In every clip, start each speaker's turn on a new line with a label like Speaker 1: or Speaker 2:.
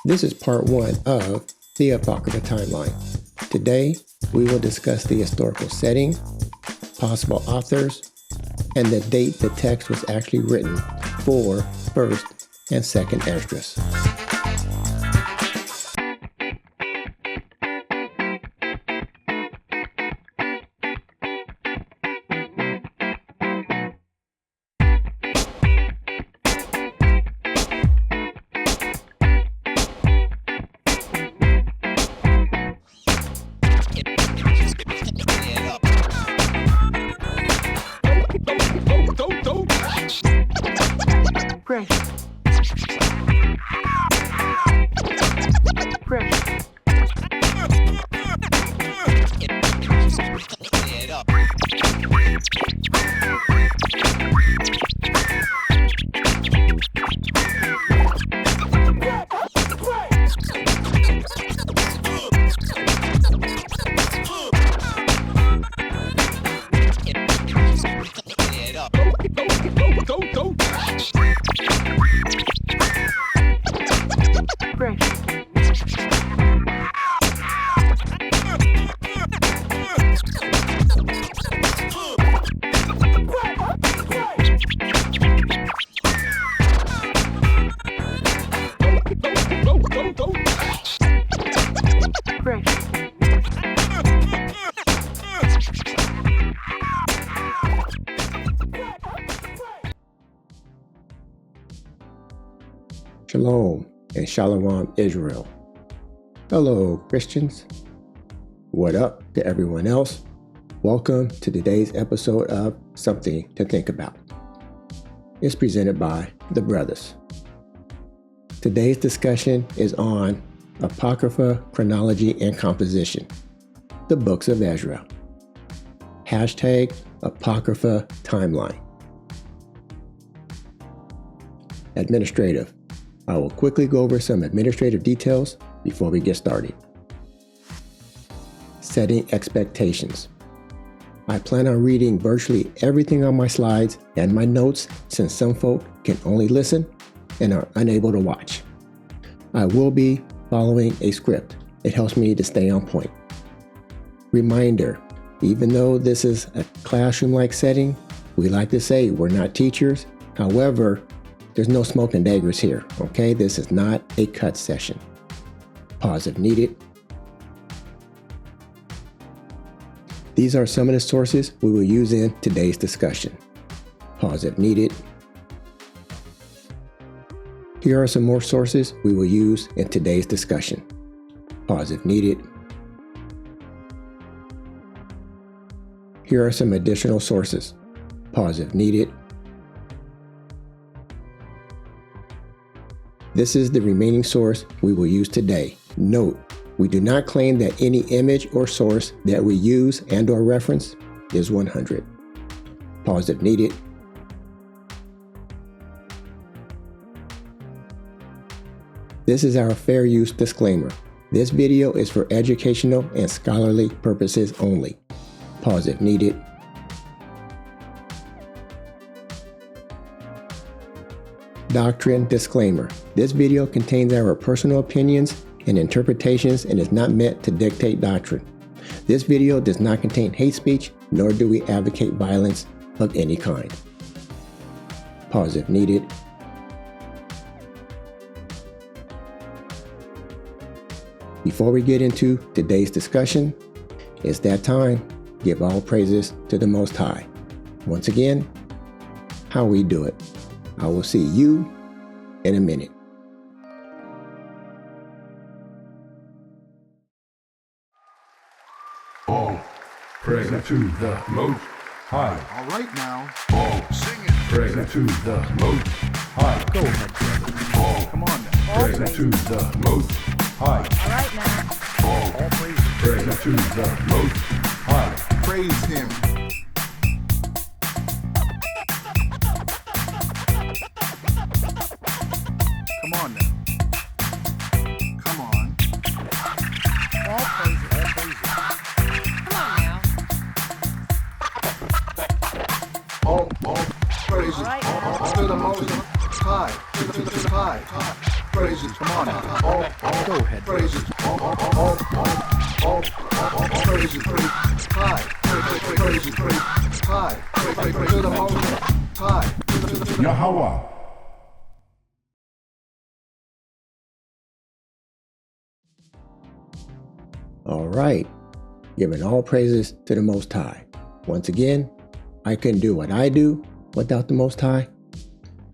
Speaker 1: This is part 1 of the Apocrypha timeline. Today, we will discuss the historical setting, possible authors, and the date the text was actually written for 1st and 2nd Esdras. Shalom and Shalom Israel. Hello Christians. What up to everyone else? Welcome to today's episode of Something to Think About. It's presented by the brothers. Today's discussion is on Apocrypha, Chronology, and Composition, the Books of Ezra. Hashtag Apocrypha Timeline. Administrative. I will quickly go over some administrative details before we get started. Setting expectations. I plan on reading virtually everything on my slides and my notes since some folk can only listen and are unable to watch. I will be following a script. It helps me to stay on point. Reminder, even though this is a classroom-like setting, we like to say we're not teachers. However, there's no smoke and daggers here, okay? This is not a cut session. Pause if needed. These are some of the sources we will use in today's discussion. Pause if needed. Here are some more sources we will use in today's discussion. Pause if needed. Here are some additional sources. Pause if needed. This is the remaining source we will use today. Note, we do not claim that any image or source that we use and/or reference is 100. Pause if needed. This is our fair use disclaimer. This video is for educational and scholarly purposes only. Pause if needed. Doctrine disclaimer. This video contains our personal opinions and interpretations and is not meant to dictate doctrine. This video does not contain hate speech, nor do we advocate violence of any kind. Pause if needed. Before we get into today's discussion, it's that time. Give all praises to the Most High. Once again, how we do it. I will see you in a minute.
Speaker 2: All praise to the Most High.
Speaker 3: All right now.
Speaker 2: All
Speaker 3: Sing it.
Speaker 2: praise to the Most High.
Speaker 4: Go ahead, brother.
Speaker 2: All
Speaker 3: Come on now.
Speaker 2: praise to the Most High.
Speaker 4: All right now.
Speaker 3: All praise.
Speaker 2: Praise to the Most High.
Speaker 3: Praise him. Come on now. Come on.
Speaker 4: All praises.
Speaker 3: All praises.
Speaker 4: Come on now.
Speaker 3: All praises.
Speaker 4: All right
Speaker 3: All
Speaker 4: now.
Speaker 3: to the Most Tithe. Praises. Come on now.
Speaker 4: Go ahead.
Speaker 3: Praises. Praises. Tithe. Praises. Tithe. To the Most High.
Speaker 2: Yahawah.
Speaker 1: All right, giving all praises to the Most High. Once again, I couldn't do what I do without the Most High.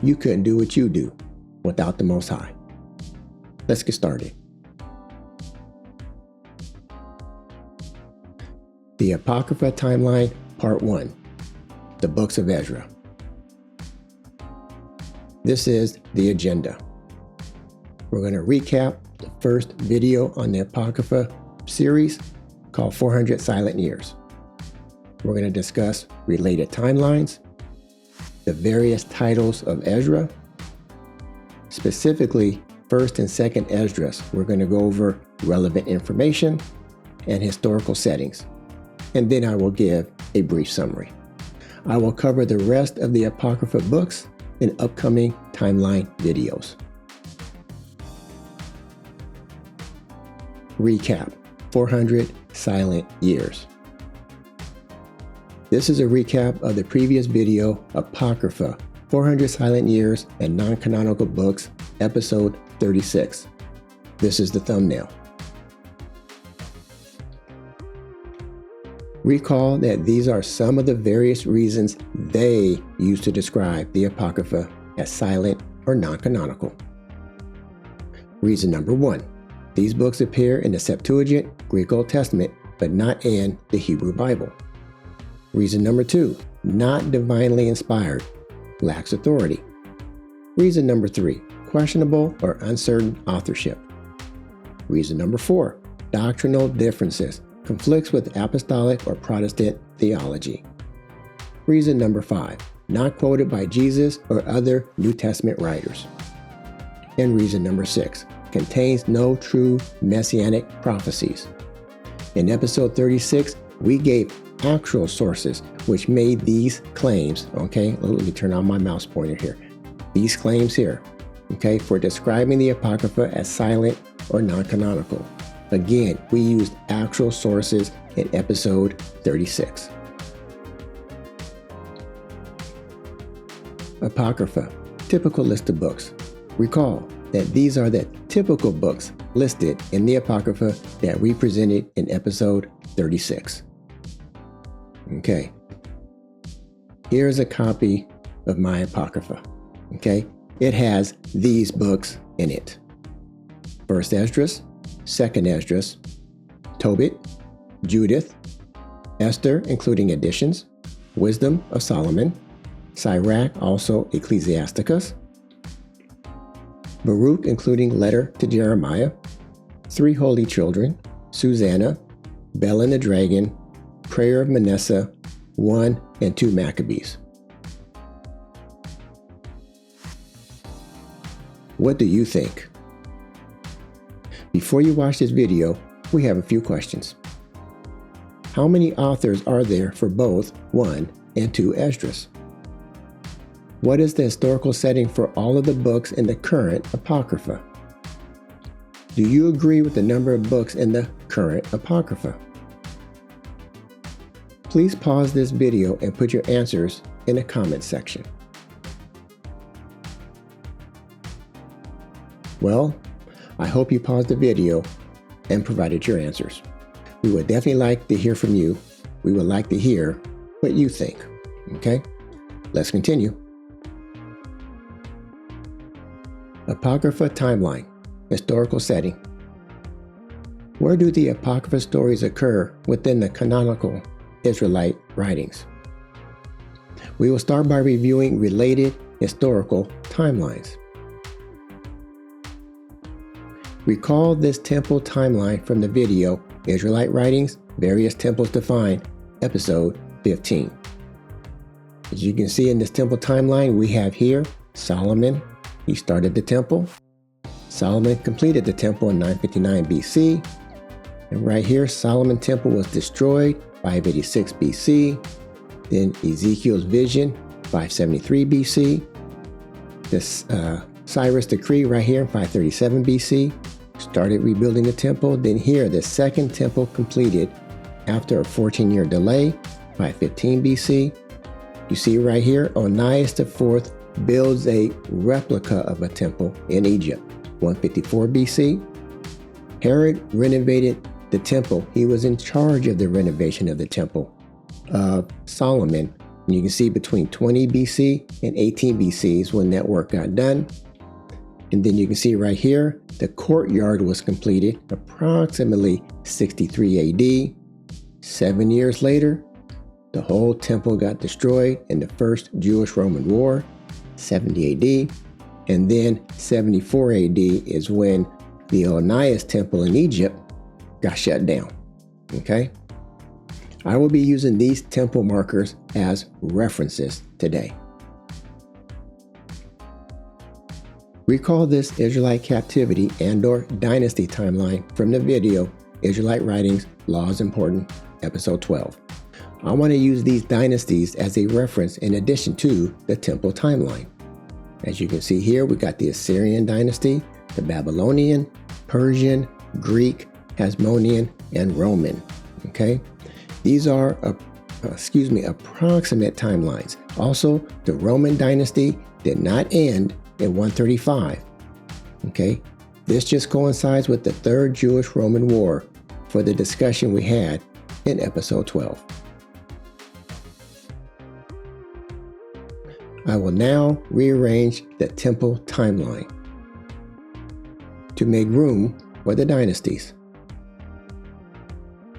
Speaker 1: You couldn't do what you do without the Most High. Let's get started. The Apocrypha Timeline, Part 1, the Books of Ezra. This is the agenda. We're going to recap the first video on the Apocrypha series called 400 Silent Years. We're going to discuss related timelines, the various titles of Ezra, specifically 1st and 2nd Esdras. We're going to go over relevant information and historical settings, and then I will give a brief summary. I will cover the rest of the Apocrypha books in upcoming timeline videos. Recap: 400 Silent Years. This is a recap of the previous video, Apocrypha, 400 Silent Years and Non-Canonical Books, episode 36. This is the thumbnail. Recall that these are some of the various reasons they use to describe the Apocrypha as silent or non-canonical. Reason number 1. These books appear in the Septuagint, Greek Old Testament, but not in the Hebrew Bible. Reason number 2. Not divinely inspired, lacks authority. Reason number 3. Questionable or uncertain authorship. Reason number 4. Doctrinal differences, conflicts with apostolic or Protestant theology. Reason number 5. Not quoted by Jesus or other New Testament writers. And reason number 6. Contains no true messianic prophecies. In episode 36, we gave actual sources which made these claims, okay? Let me turn on my mouse pointer here. These claims here, okay, for describing the Apocrypha as silent or non-canonical. Again, we used actual sources in episode 36. Apocrypha, typical list of books. Recall that these are the typical books listed in the Apocrypha that we presented in episode 36. Okay, here's a copy of my Apocrypha. Okay, it has these books in it: 1st Esdras, 2nd Esdras, Tobit, Judith, Esther, including additions, Wisdom of Solomon, Sirach, also Ecclesiasticus, Baruch, including Letter to Jeremiah, 3 Holy Children, Susanna, Bel and the Dragon, Prayer of Manasseh, 1 and 2 Maccabees. What do you think? Before you watch this video, we have a few questions. How many authors are there for both 1 and 2 Esdras? What is the historical setting for all of the books in the current Apocrypha? Do you agree with the number of books in the current Apocrypha? Please pause this video and put your answers in the comments section. Well, I hope you paused the video and provided your answers. We would definitely like to hear from you. We would like to hear what you think. Okay, let's continue. Apocrypha timeline, historical setting. Where do the Apocrypha stories occur within the canonical Israelite writings? We will start by reviewing related historical timelines. Recall this temple timeline from the video Israelite Writings, Various Temples Defined, episode 15. As you can see in this temple timeline, we have here Solomon. He started the temple. Solomon completed the temple in 959 BC. And right here, Solomon's temple was destroyed, 586 BC. Then Ezekiel's vision, 573 BC. this Cyrus decree right here in 537 BC, started rebuilding the temple. Then here, the second temple completed after a 14-year delay, 515 BC. You see right here, Onias IV builds a replica of a temple in Egypt, 154 BC. Herod renovated the temple. He was in charge of the renovation of the temple of Solomon. And you can see between 20 BC and 18 BC is when that work got done. And then you can see right here, the courtyard was completed approximately 63 AD. 7 years later, the whole temple got destroyed in the First Jewish-Roman War, 70 AD. And then 74 AD is when the Onias temple in Egypt got shut down. Okay? I will be using these temple markers as references today. Recall this Israelite captivity and/or dynasty timeline from the video Israelite Writings, Laws Important, Episode 12. I want to use these dynasties as a reference in addition to the temple timeline. As you can see here, we got the Assyrian dynasty, the Babylonian, Persian, Greek, Hasmonean, and Roman. Okay? These are approximate timelines. Also, the Roman dynasty did not end in 135. Okay? This just coincides with the Third Jewish-Roman War for the discussion we had in episode 12. I will now rearrange the temple timeline to make room for the dynasties.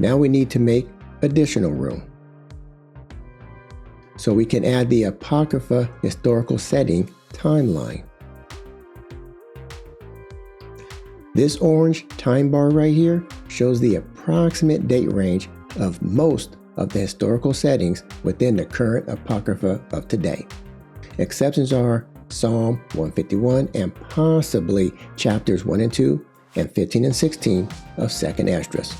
Speaker 1: Now we need to make additional room, so we can add the Apocrypha historical setting timeline. This orange time bar right here shows the approximate date range of most of the historical settings within the current Apocrypha of today. Exceptions are Psalm 151 and possibly chapters 1 and 2 and 15 and 16 of 2nd Esdras.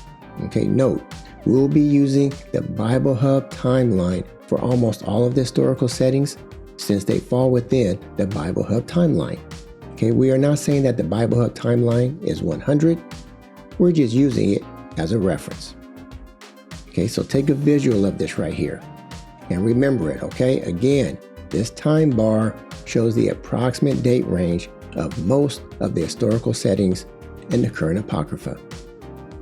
Speaker 1: Okay, note, we'll be using the Bible Hub timeline for almost all of the historical settings since they fall within the Bible Hub timeline. Okay, we are not saying that the Bible Hub timeline is 100. We're just using it as a reference. Okay, so take a visual of this right here and remember it, okay? Again, this time bar shows the approximate date range of most of the historical settings in the current Apocrypha,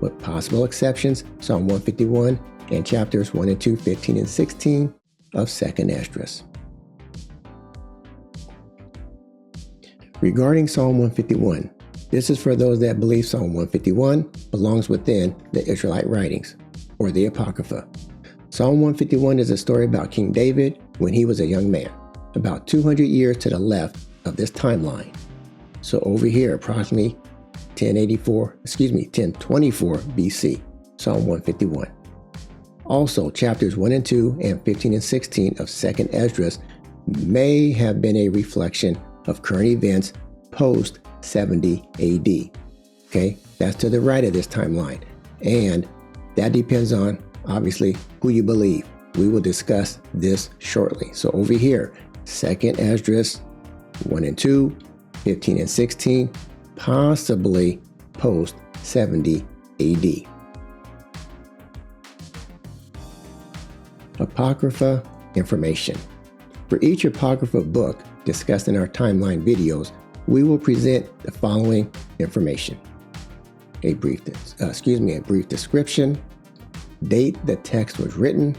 Speaker 1: with possible exceptions, Psalm 151 and chapters 1 and 2, 15 and 16 of 2nd Esdras. Regarding Psalm 151, this is for those that believe Psalm 151 belongs within the Israelite writings, or the Apocrypha. Psalm 151 is a story about King David when he was a young man, about 200 years to the left of this timeline. So over here, approximately 1024 BC, Psalm 151. Also, chapters 1 and 2 and 15 and 16 of 2nd Esdras may have been a reflection of current events post 70 AD. Okay, that's to the right of this timeline. And that depends on, obviously, who you believe. We will discuss this shortly. So over here, 2nd Esdras 1 and 2, 15 and 16, possibly post 70 AD. Apocrypha information. For each Apocrypha book discussed in our timeline videos, we will present the following information. A brief description, date the text was written,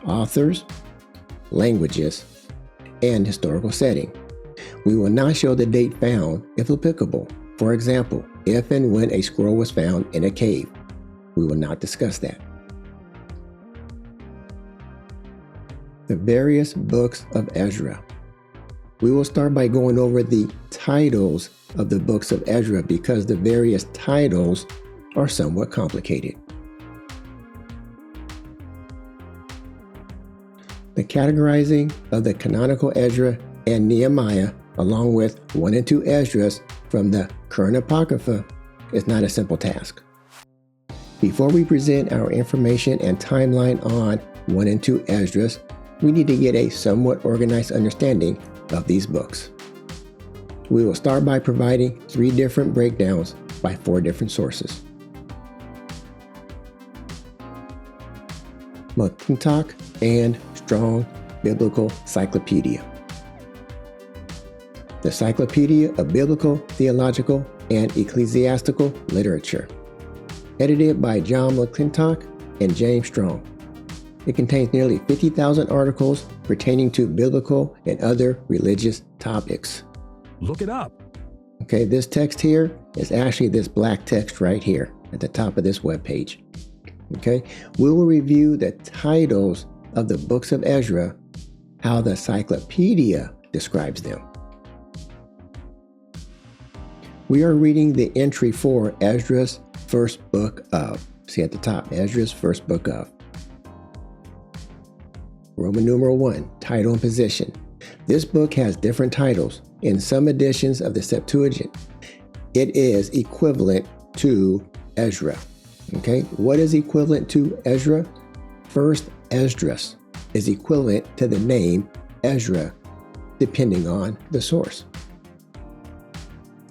Speaker 1: authors, languages, and historical setting. We will not show the date found if applicable. For example, if and when a scroll was found in a cave. We will not discuss that. The various books of Ezra. We will start by going over the titles of the books of Ezra because the various titles are somewhat complicated. The categorizing of the canonical Ezra and Nehemiah, along with 1 and 2 Esdras from the current Apocrypha, is not a simple task. Before we present our information and timeline on 1 and 2 Esdras, we need to get a somewhat organized understanding of these books. We will start by providing 3 different breakdowns by 4 different sources. McClintock and Strong Biblical Cyclopedia. The Cyclopedia of Biblical, Theological, and Ecclesiastical Literature. Edited by John McClintock and James Strong. It contains nearly 50,000 articles pertaining to biblical and other religious topics.
Speaker 5: Look it up.
Speaker 1: Okay, this text here is actually this black text right here at the top of this webpage. Okay, we will review the titles of the books of Ezra, how the Cyclopedia describes them. We are reading the entry for Esdras' first book of. See at the top, Esdras' first book of. Roman numeral 1, title and position. This book has different titles. In some editions of the Septuagint, it is equivalent to Ezra. Okay, what is equivalent to Ezra? First Esdras is equivalent to the name Ezra, depending on the source.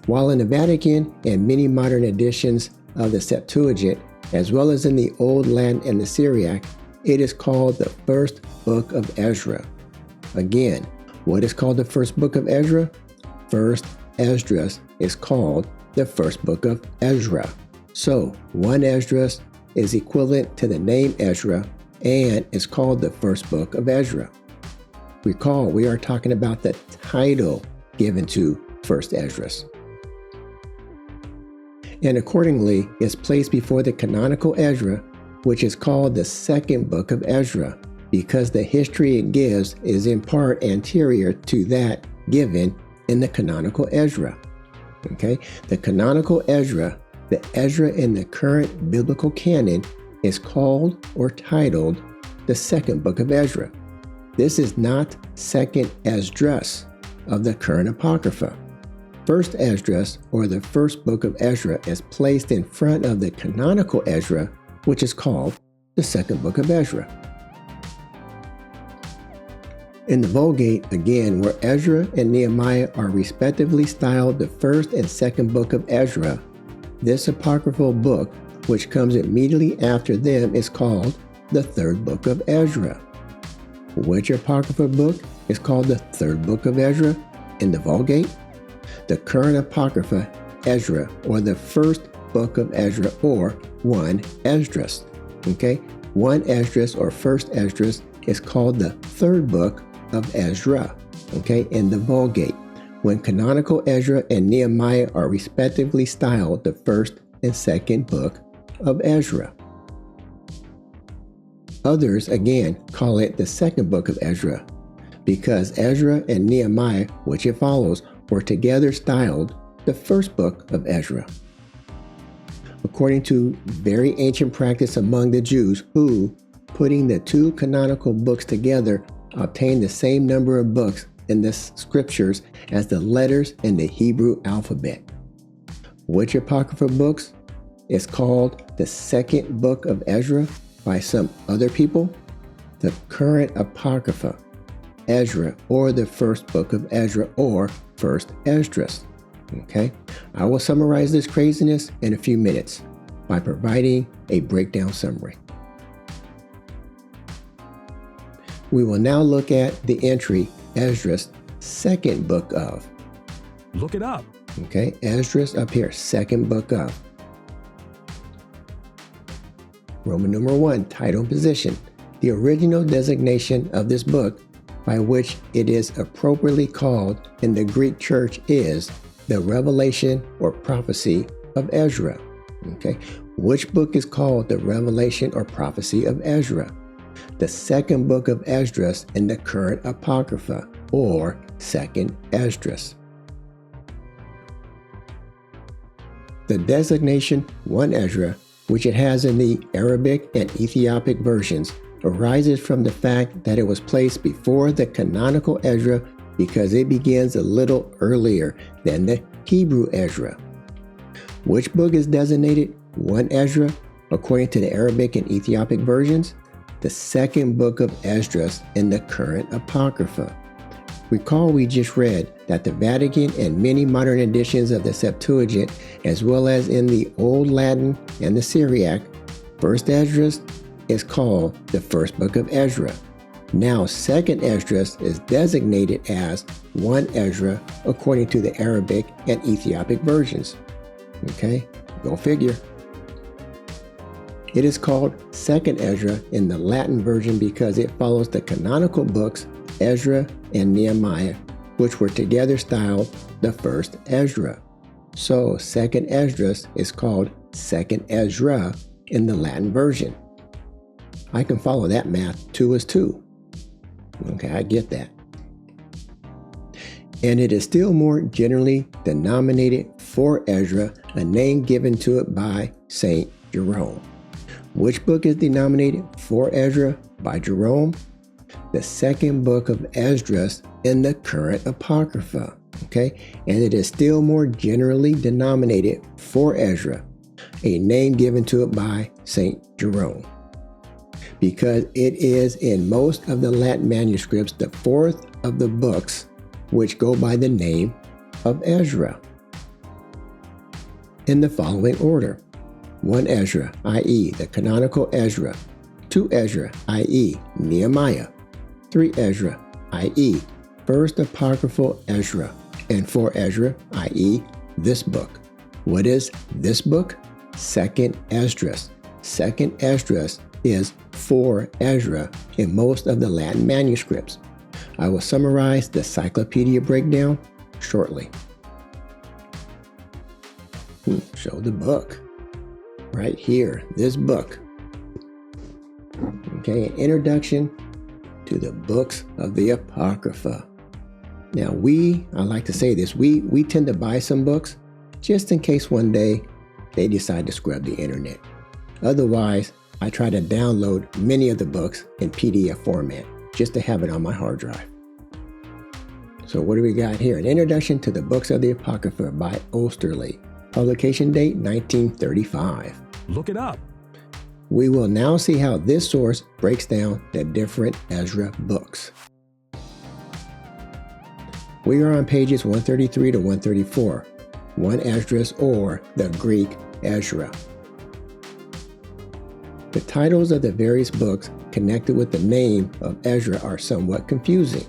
Speaker 1: While in the Vatican and many modern editions of the Septuagint, as well as in the Old Latin and the Syriac, it is called the first book of Ezra. Again, what is called the first book of Ezra? First Esdras is called the first book of Ezra. So, 1 Esdras is equivalent to the name Ezra and is called the first book of Ezra. Recall, we are talking about the title given to first Esdras. And accordingly is placed before the canonical Ezra, which is called the second book of Ezra, because the history it gives is in part anterior to that given in the canonical Ezra. Okay, the canonical Ezra, the Ezra in the current biblical canon, is called or titled the second book of Ezra. This is not second Esdras of the current Apocrypha. First Esdras, or the first book of Ezra, is placed in front of the canonical Ezra, which is called the second book of Ezra. In the Vulgate, again, where Ezra and Nehemiah are respectively styled the first and second book of Ezra, this apocryphal book, which comes immediately after them, is called the third book of Ezra. Which apocryphal book is called the third book of Ezra in the Vulgate? The current Apocrypha, Ezra, or the first book of Ezra, or 1 Esdras. Okay, 1 Esdras or first Esdras is called the third book of Ezra. Okay, in the Vulgate, when canonical Ezra and Nehemiah are respectively styled the first and second book of Ezra. Others, again, call it the second book of Ezra, because Ezra and Nehemiah, which it follows, were together styled the first book of Ezra. According to very ancient practice among the Jews, who, putting the 2 canonical books together, obtained the same number of books in the scriptures as the letters in the Hebrew alphabet. Which apocryphal books is called the second book of Ezra by some other people? The current Apocrypha, Ezra, or the first book of Ezra, or first Esdras. Okay, I will summarize this craziness in a few minutes by providing a breakdown summary. We will now look at the entry Esdras' second book of.
Speaker 5: Look it up.
Speaker 1: Okay, Esdras up here, second book of. Roman numeral 1, title and position. The original designation of this book, by which it is appropriately called in the Greek church, is the Revelation or Prophecy of Ezra. Okay, which book is called the Revelation or Prophecy of Ezra? The second book of Esdras in the current Apocrypha, or second Esdras. The designation 1 Ezra, which it has in the Arabic and Ethiopic versions, arises from the fact that it was placed before the canonical Ezra because it begins a little earlier than the Hebrew Ezra. Which book is designated 1 Ezra according to the Arabic and Ethiopic versions? The second book of Esdras in the current Apocrypha. Recall we just read that the Vatican and many modern editions of the Septuagint, as well as in the Old Latin and the Syriac, 1st Esdras is called the first book of Ezra. Now 2nd Esdras is designated as 1 Ezra according to the Arabic and Ethiopic versions. Okay, go figure. It is called 2nd Ezra in the Latin version because it follows the canonical books Ezra and Nehemiah, which were together styled the 1st Ezra. So 2nd Esdras is called 2nd Ezra in the Latin version. I can follow that math. 2 is 2. Okay, I get that. And it is still more generally denominated 4 Ezra, a name given to it by Saint Jerome. Which book is denominated 4 Ezra by Jerome? The 2nd book of Esdras in the current Apocrypha. Okay, and it is still more generally denominated 4 Ezra, a name given to it by Saint Jerome, because it is in most of the Latin manuscripts the 4th of the books which go by the name of Ezra. In the following order: 1 Ezra, i.e. the canonical Ezra; 2 Ezra, i.e. Nehemiah; 3 Ezra, i.e. 1st Apocryphal Ezra; and 4 Ezra, i.e. this book. What is this book? 2nd Esdras. 2nd Esdras is 4 Ezra in most of the Latin manuscripts. I will summarize the Cyclopedia breakdown shortly. Show the book. Right here, this book. Okay, an introduction to the books of the Apocrypha. Now I like to say this, we tend to buy some books just in case one day they decide to scrub the internet. Otherwise, I try to download many of the books in PDF format just to have it on my hard drive. So what do we got here? An introduction to the books of the Apocrypha by Osterley. Publication date 1935.
Speaker 5: Look it up.
Speaker 1: We will now see how this source breaks down the different Ezra books. We are on pages 133 to 134, 1 Esdras, or the Greek Ezra. The titles of the various books connected with the name of Ezra are somewhat confusing.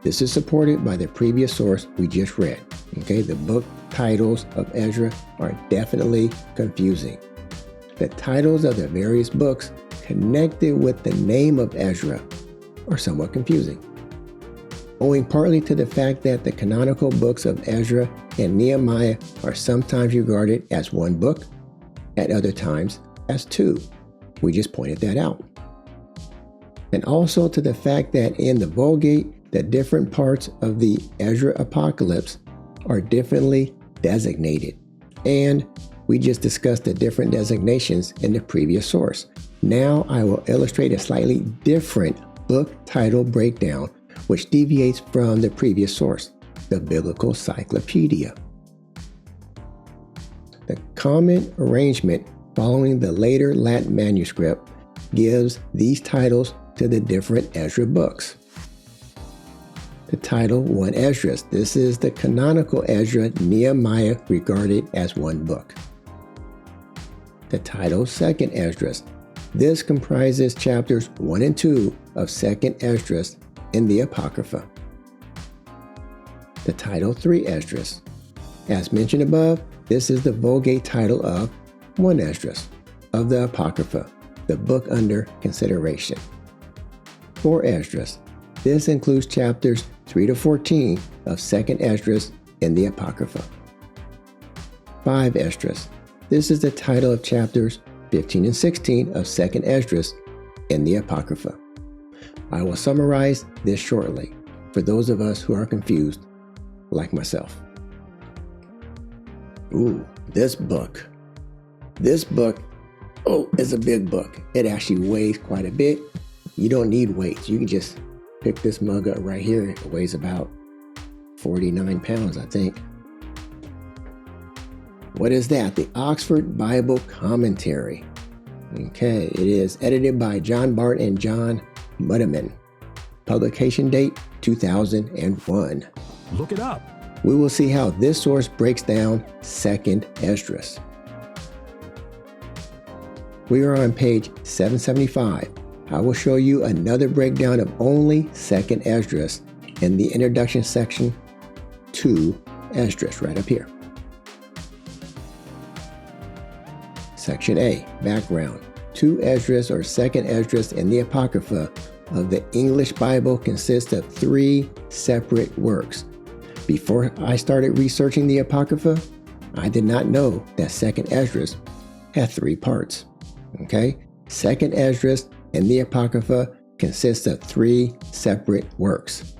Speaker 1: This is supported by the previous source we just read. Okay, the book titles of Ezra are definitely confusing. The titles of the various books connected with the name of Ezra are somewhat confusing, owing partly to the fact that the canonical books of Ezra and Nehemiah are sometimes regarded as 1 book, at other times as 2. We just pointed that out. And also to the fact that in the Vulgate, the different parts of the Ezra Apocalypse are differently designated. And we just discussed the different designations in the previous source. Now I will illustrate a slightly different book title breakdown, which deviates from the previous source, the Biblical Cyclopedia. The common arrangement following the later Latin manuscript gives these titles to the different Ezra books. The title 1 Esdras. This is the canonical Ezra, Nehemiah regarded as 1 book. The title 2nd Esdras. This comprises chapters 1 and 2 of 2nd Esdras in the Apocrypha. The title 3 Esdras. As mentioned above, this is the Vulgate title of 1 Esdras of the Apocrypha, the book under consideration. 4 Esdras. This includes chapters 3 to 14 of 2nd Esdras in the Apocrypha. 5 Esdras. This is the title of chapters 15 and 16 of 2nd Esdras in the Apocrypha. I will summarize this shortly for those of us who are confused, like myself. This book. This book, is a big book. It actually weighs quite a bit. You don't need weights. You can just pick this mug up right here. It weighs about 49 pounds, I think. What is that? The Oxford Bible Commentary. Okay, it is edited by John Bart and John Muddiman. Publication date 2001.
Speaker 5: Look it up.
Speaker 1: We will see how this source breaks down 2nd Esdras. We are on page 775. I will show you another breakdown of only 2nd Esdras in the introduction section to Esdras right up here. Section A, background. 2 Esdras or 2nd Esdras in the Apocrypha of the English Bible consists of 3 separate works. Before I started researching the Apocrypha, I did not know that 2nd Esdras had 3 parts. Okay? 2nd Esdras in the Apocrypha consists of 3 separate works,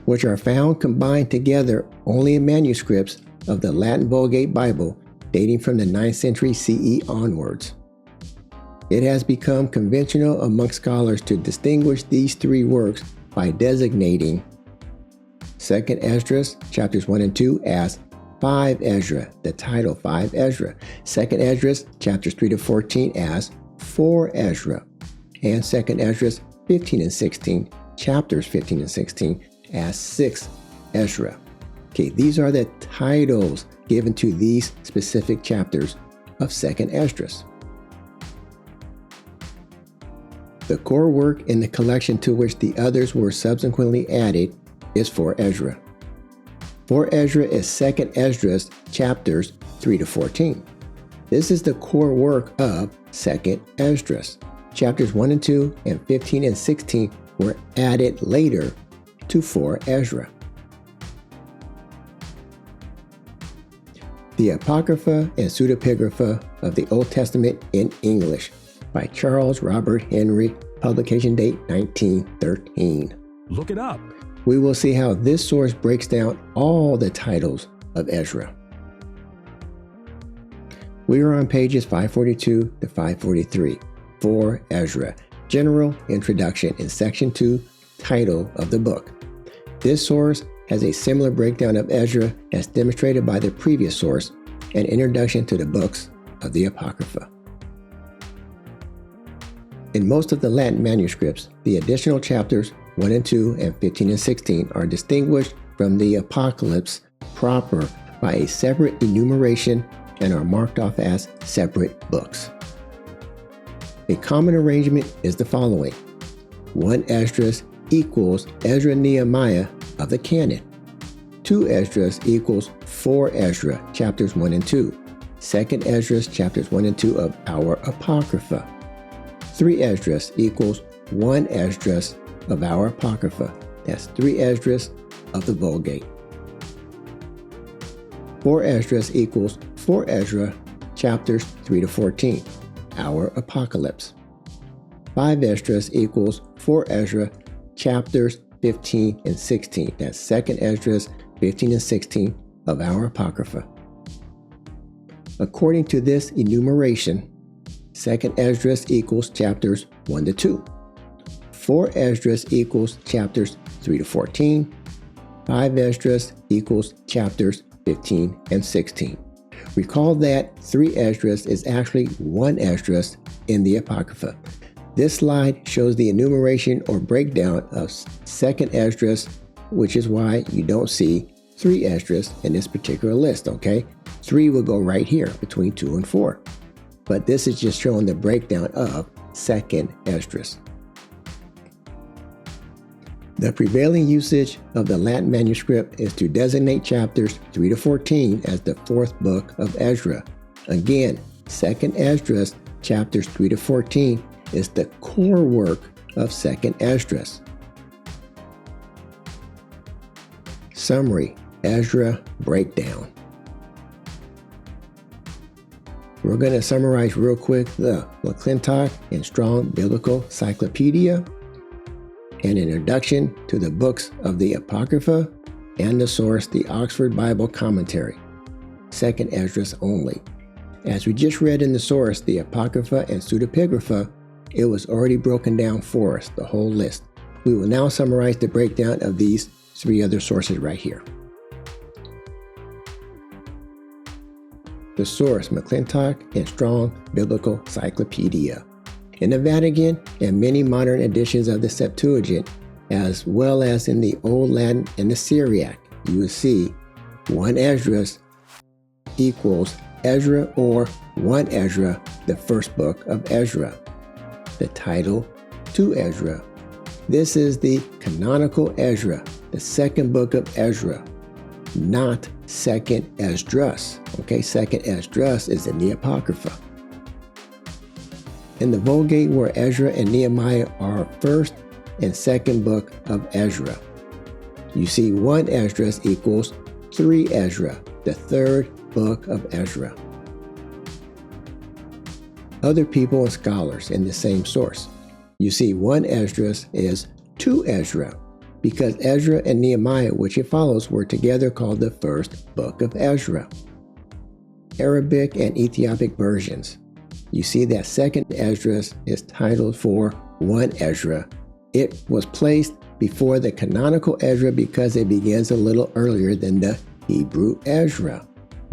Speaker 1: which are found combined together only in manuscripts of the Latin Vulgate Bible dating from the 9th century CE onwards. It has become conventional among scholars to distinguish these 3 works by designating 2nd Esdras, chapters 1 and 2, as 5 Ezra, the title 5 Ezra. 2nd Esdras, chapters 3 to 14, as 4 Ezra. And 2nd Esdras 15 and 16, chapters 15 and 16, as 6 Ezra. Okay, these are the titles given to these specific chapters of 2nd Esdras. The core work in the collection to which the others were subsequently added is 4 Ezra. 4 Ezra is 2nd Esdras, chapters 3 to 14. This is the core work of 2nd Esdras. Chapters 1 and 2 and 15 and 16 were added later to 4 Ezra. The Apocrypha and Pseudepigrapha of the Old Testament in English by Charles Robert Henry, publication date 1913.
Speaker 5: Look it up.
Speaker 1: We will see how this source breaks down all the titles of Ezra. We are on pages 542 to 543, 4 Ezra, General Introduction in Section 2, title of the book. This source has a similar breakdown of Ezra as demonstrated by the previous source, an introduction to the books of the Apocrypha. In most of the Latin manuscripts, the additional chapters 1 and 2 and 15 and 16 are distinguished from the Apocalypse proper by a separate enumeration and are marked off as separate books. A common arrangement is the following. 1 Esdras equals Ezra Nehemiah of the canon. 2 Esdras equals 4 Ezra, chapters 1 and 2. 2nd Esdras, chapters 1 and 2 of our Apocrypha. 3 Esdras equals 1 Esdras of our Apocrypha. That's 3 Esdras of the Vulgate. 4 Esdras equals 4 Ezra, chapters 3 to 14, our Apocalypse. 5 Esdras equals 4 Ezra, chapters 15 and 16. That's 2nd Esdras 15 and 16 of our Apocrypha. According to this enumeration, 2nd Esdras equals chapters 1 to 2. 4 Esdras equals chapters 3 to 14. 5 Esdras equals chapters 15 and 16. Recall that 3 Esdras is actually 1 Esdras in the Apocrypha. This slide shows the enumeration or breakdown of 2nd Esdras, which is why you don't see 3 Esdras in this particular list, okay? 3 will go right here between 2 and 4. But this is just showing the breakdown of 2nd Esdras. The prevailing usage of the Latin manuscript is to designate chapters 3 to 14 as the 4th book of Ezra. Again, 2nd Esdras, chapters 3 to 14, is the core work of 2nd Esdras. Summary: Ezra breakdown. We're going to summarize real quick the McClintock and Strong Biblical Cyclopedia, an introduction to the books of the Apocrypha, and the source, the Oxford Bible Commentary, 2nd Esdras only. As we just read in the source, the Apocrypha and Pseudepigrapha, it was already broken down for us, the whole list. We will now summarize the breakdown of these 3 other sources right here. The source, McClintock and Strong Biblical Cyclopedia. In the Vatican and many modern editions of the Septuagint, as well as in the Old Latin and the Syriac, you will see 1 Esdras equals Ezra, or 1 Ezra, the first book of Ezra. The title, 2 Ezra. This is the canonical Ezra, the second book of Ezra, not 2nd Esdras. Okay, 2nd Esdras is in the Apocrypha. In the Vulgate, where Ezra and Nehemiah are 1st and 2nd book of Ezra, you see 1 Esdras equals 3 Ezra, the 3rd book of Ezra. Other people and scholars in the same source, you see 1 Esdras is 2 Ezra, because Ezra and Nehemiah, which it follows, were together called the 1st book of Ezra. Arabic and Ethiopic versions, you see that 2nd Esdras is titled for 1 Ezra. It was placed before the canonical Ezra because it begins a little earlier than the Hebrew Ezra.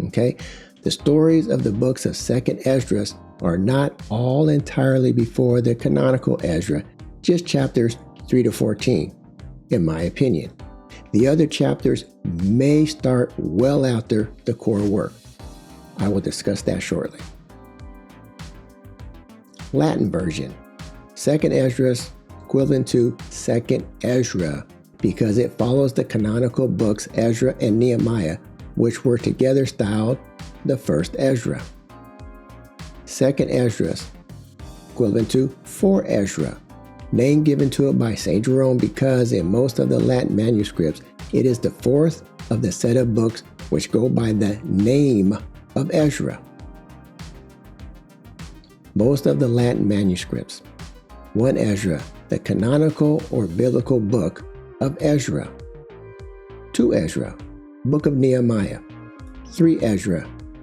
Speaker 1: Okay, the stories of the books of 2nd Esdras are not all entirely before the canonical Ezra, just chapters 3 to 14, in my opinion. The other chapters may start well after the core work. I will discuss that shortly. Latin version, 2nd Esdras equivalent to 2nd Ezra because it follows the canonical books Ezra and Nehemiah, which were together styled the 1st Ezra. 2nd Esdras equivalent to 4 Ezra, name given to it by St. Jerome because in most of the Latin manuscripts it is the 4th of the set of books which go by the name of Ezra. Most of the Latin manuscripts, 1 Ezra, the canonical or biblical book of Ezra. 2 Ezra, book of Nehemiah. 3 Ezra,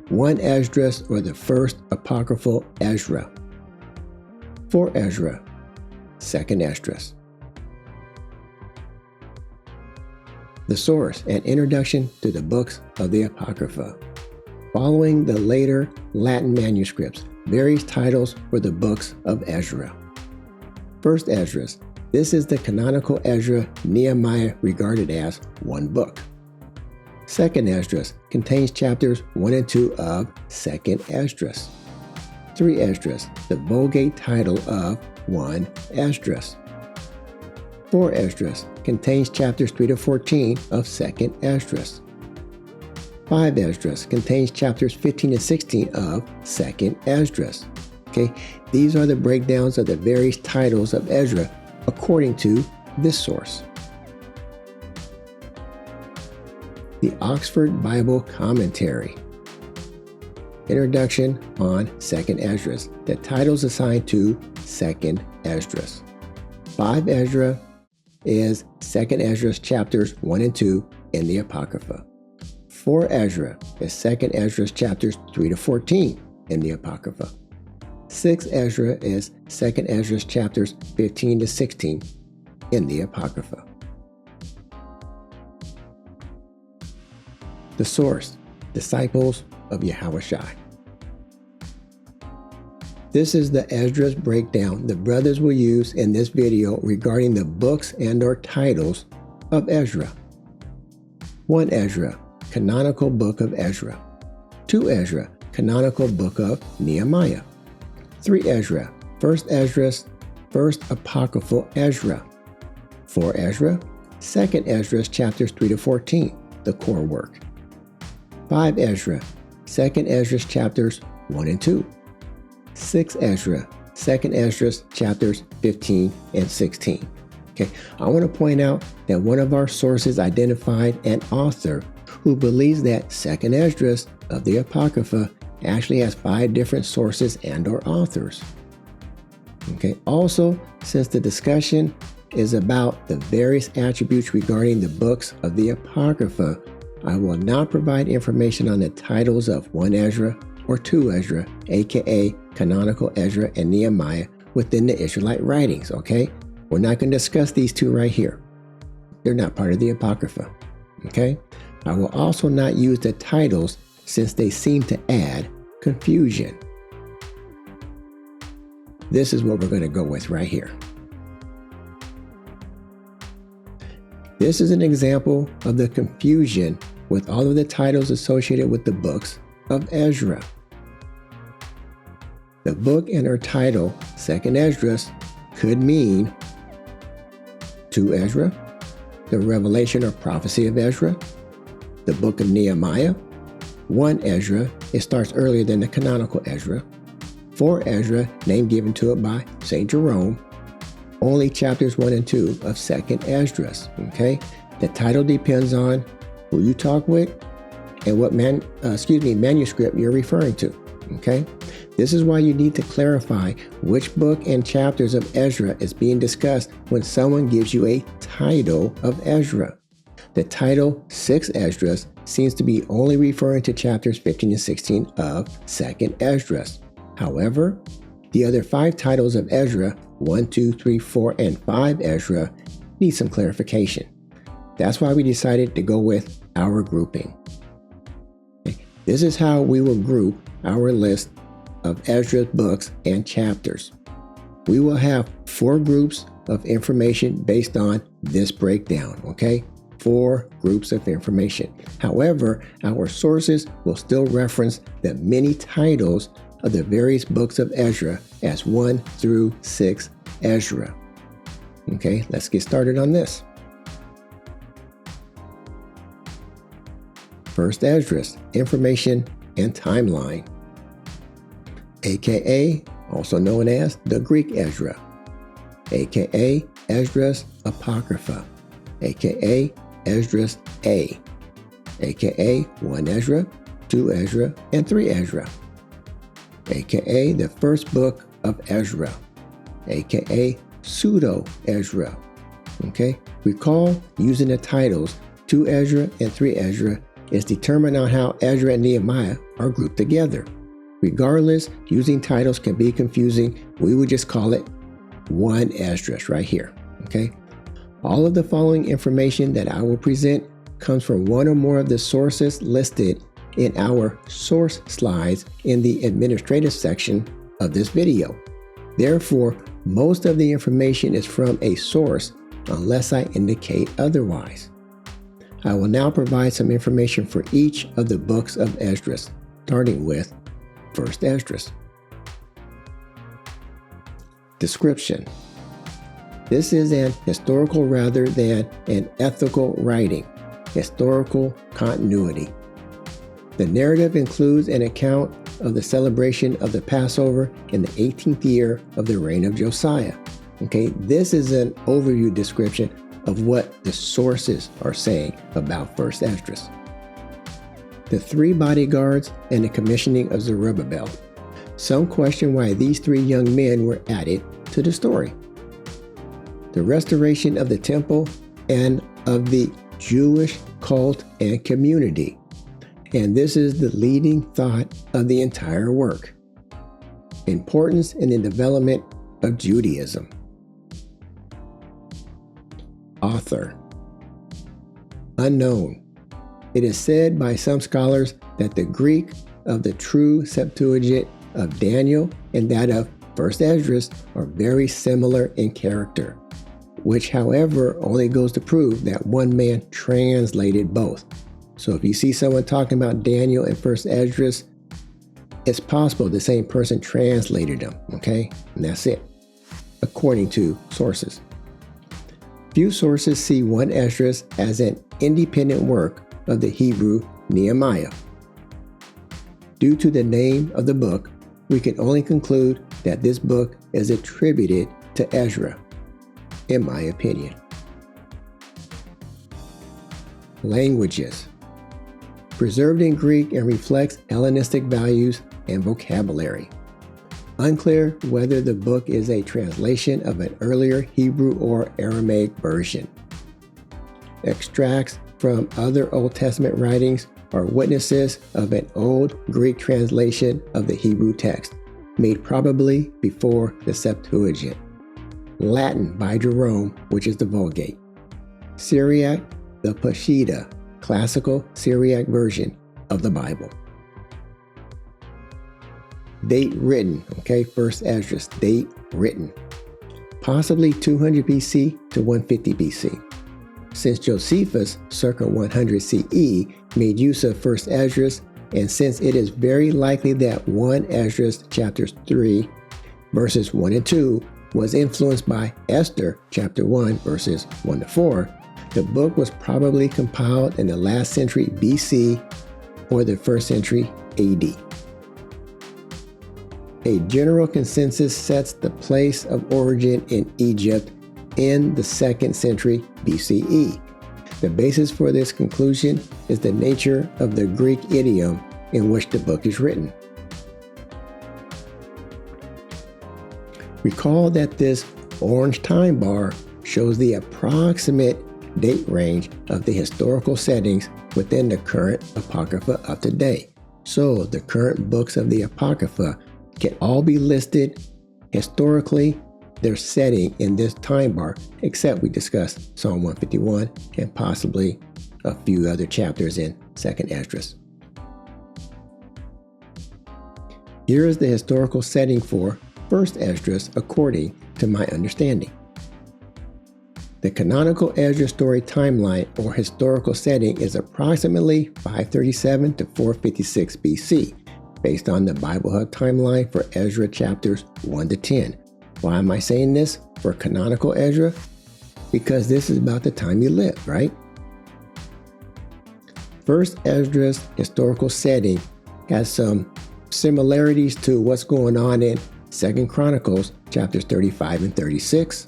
Speaker 1: 1 Esdras or the first apocryphal Ezra. 4 Ezra, 2nd Esdras. The source and introduction to the books of the Apocrypha. Following the later Latin manuscripts, various titles for the books of Ezra. 1st Esdras. This is the canonical Ezra, Nehemiah regarded as one book. 2nd Esdras contains chapters 1 and 2 of 2nd Esdras. 3 Esdras, the Vulgate title of 1 Esdras. 4 Esdras contains chapters 3 to 14 of 2nd Esdras. 5 Esdras contains chapters 15 and 16 of 2nd Esdras. Okay, these are the breakdowns of the various titles of Ezra according to this source. The Oxford Bible Commentary. Introduction on 2nd Esdras. The titles assigned to 2nd Esdras. 5 Ezra is 2nd Esdras chapters 1 and 2 in the Apocrypha. 4 Ezra is 2nd Esdras chapters 3 to 14 in the Apocrypha. 6 Ezra is 2nd Esdras chapters 15 to 16 in the Apocrypha. The source, Disciples of Yahawahshi. This is the Esdras breakdown the brothers will use in this video regarding the books and or titles of Ezra. 1 Ezra, canonical book of Ezra. 2 Ezra, canonical book of Nehemiah. 3 Ezra, 1st Esdras, first apocryphal Ezra. 4 Ezra, 2nd Esdras chapters 3 to 14, the core work. 5 Ezra, 2nd Esdras chapters 1 and 2. 6 Ezra, 2nd Esdras chapters 15 and 16. Okay, I want to point out that one of our sources identified an author who believes that 2nd Esdras of the Apocrypha actually has 5 different sources and or authors. Okay, also, since the discussion is about the various attributes regarding the books of the Apocrypha, I will not provide information on the titles of 1 Ezra or 2 Ezra, aka canonical Ezra and Nehemiah within the Israelite writings, okay? We're not going to discuss these two right here. They're not part of the Apocrypha, okay? I will also not use the titles since they seem to add confusion. This is what we're going to go with right here. This is an example of the confusion with all of the titles associated with the books of Ezra. The book and her title, 2nd Esdras, could mean 2 Ezra, the revelation or prophecy of Ezra, the book of Nehemiah, 1 Ezra, it starts earlier than the canonical Ezra, 4 Ezra, name given to it by St. Jerome, only chapters 1 and 2 of 2nd Esdras, okay? The title depends on who you talk with and what manuscript you're referring to, okay? This is why you need to clarify which book and chapters of Ezra is being discussed when someone gives you a title of Ezra. The title 6 Esdras seems to be only referring to chapters 15 and 16 of 2nd Esdras. However, the other 5 titles of Ezra, 1, 2, 3, 4, and 5 Ezra, need some clarification. That's why we decided to go with our grouping. Okay. This is how we will group our list of Ezra's books and chapters. We will have 4 groups of information based on this breakdown, okay? 4 groups of information. However, our sources will still reference the many titles of the various books of Ezra as 1 through 6 Ezra. Okay, let's get started on this. 1st Esdras, information and timeline, aka also known as the Greek Ezra, aka Esdras Apocrypha, aka Esdras A, aka 1 Ezra, 2 Ezra, and 3 Ezra, aka the first book of Ezra, aka Pseudo-Ezra. Okay? Recall using the titles 2 Ezra and 3 Ezra is determined on how Ezra and Nehemiah are grouped together. Regardless, using titles can be confusing. We would just call it 1 Esdras right here. Okay? All of the following information that I will present comes from one or more of the sources listed in our source slides in the administrative section of this video. Therefore, most of the information is from a source unless I indicate otherwise. I will now provide some information for each of the books of Esdras, starting with 1st Esdras. Description. This is an historical rather than an ethical writing, historical continuity. The narrative includes an account of the celebration of the Passover in the 18th year of the reign of Josiah. Okay, this is an overview description of what the sources are saying about 1st Esdras. The 3 bodyguards and the commissioning of Zerubbabel. Some question why these 3 young men were added to the story. The restoration of the temple and of the Jewish cult and community. And this is the leading thought of the entire work. Importance in the development of Judaism. Author. Unknown. It is said by some scholars that the Greek of the true Septuagint of Daniel and that of 1st Esdras are very similar in character, which however only goes to prove that one man translated both. So if you see someone talking about Daniel and 1st Esdras, it's possible the same person translated them, okay? And that's it, according to sources. Few sources see 1 Esdras as an independent work of the Hebrew Nehemiah. Due to the name of the book, we can only conclude that this book is attributed to Ezra, in my opinion. Languages. Preserved in Greek and reflects Hellenistic values and vocabulary. Unclear whether the book is a translation of an earlier Hebrew or Aramaic version. Extracts from other Old Testament writings are witnesses of an old Greek translation of the Hebrew text, made probably before the Septuagint. Latin by Jerome, which is the Vulgate. Syriac, the Peshitta, classical Syriac version of the Bible. Date written, okay, 1st Esdras, date written. Possibly 200 BC to 150 BC. since Josephus, circa 100 CE, made use of 1 Esdras, and since it is very likely that 1 Esdras chapters 3, verses 1 and 2, was influenced by Esther chapter 1, verses 1 to 4, the book was probably compiled in the last century BC or the 1st century AD. A general consensus sets the place of origin in Egypt in the 2nd century BCE. The basis for this conclusion is the nature of the Greek idiom in which the book is written. Recall that this orange time bar shows the approximate date range of the historical settings within the current Apocrypha of today. So the current books of the Apocrypha can all be listed historically, their setting in this time bar, except we discussed Psalm 151 and possibly a few other chapters in 2nd Esdras. Here is the historical setting for 1st Esdras according to my understanding. The canonical Ezra story timeline or historical setting is approximately 537 to 456 BC, based on the Bible Hub timeline for Ezra chapters 1 to 10. Why am I saying this for canonical Ezra? Because this is about the time he lived, right? 1st Esdras historical setting has some similarities to what's going on in 2nd Chronicles chapters 35 and 36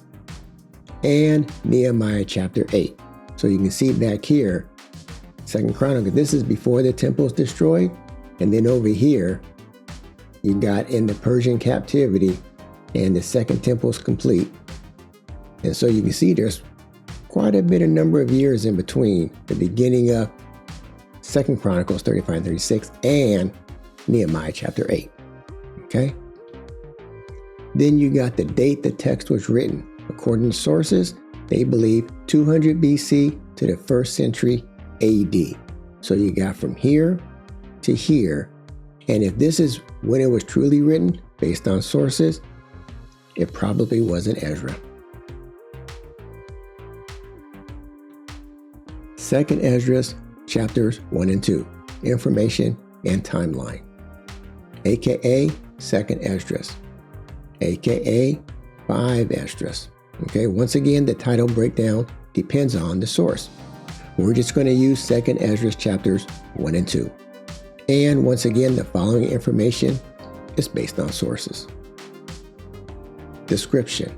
Speaker 1: and Nehemiah chapter 8. So you can see back here, 2nd Chronicles, this is before the temple is destroyed. And then over here, you got in the Persian captivity and the 2nd temple is complete. And so you can see there's quite a bit of number of years in between the beginning of 2nd Chronicles 35 and 36 and Nehemiah chapter 8. Okay? Then you got the date the text was written. According to sources, they believe 200 BC to the 1st century AD. So you got from here to here. And if this is when it was truly written, based on sources, it probably wasn't Ezra. 2nd Esdras, chapters 1 and 2, information and timeline, aka 2nd Esdras, aka 5 Esdras. Okay, once again, the title breakdown depends on the source. We're just going to use 2nd Esdras chapters 1 and 2. And once again, the following information is based on sources. Description: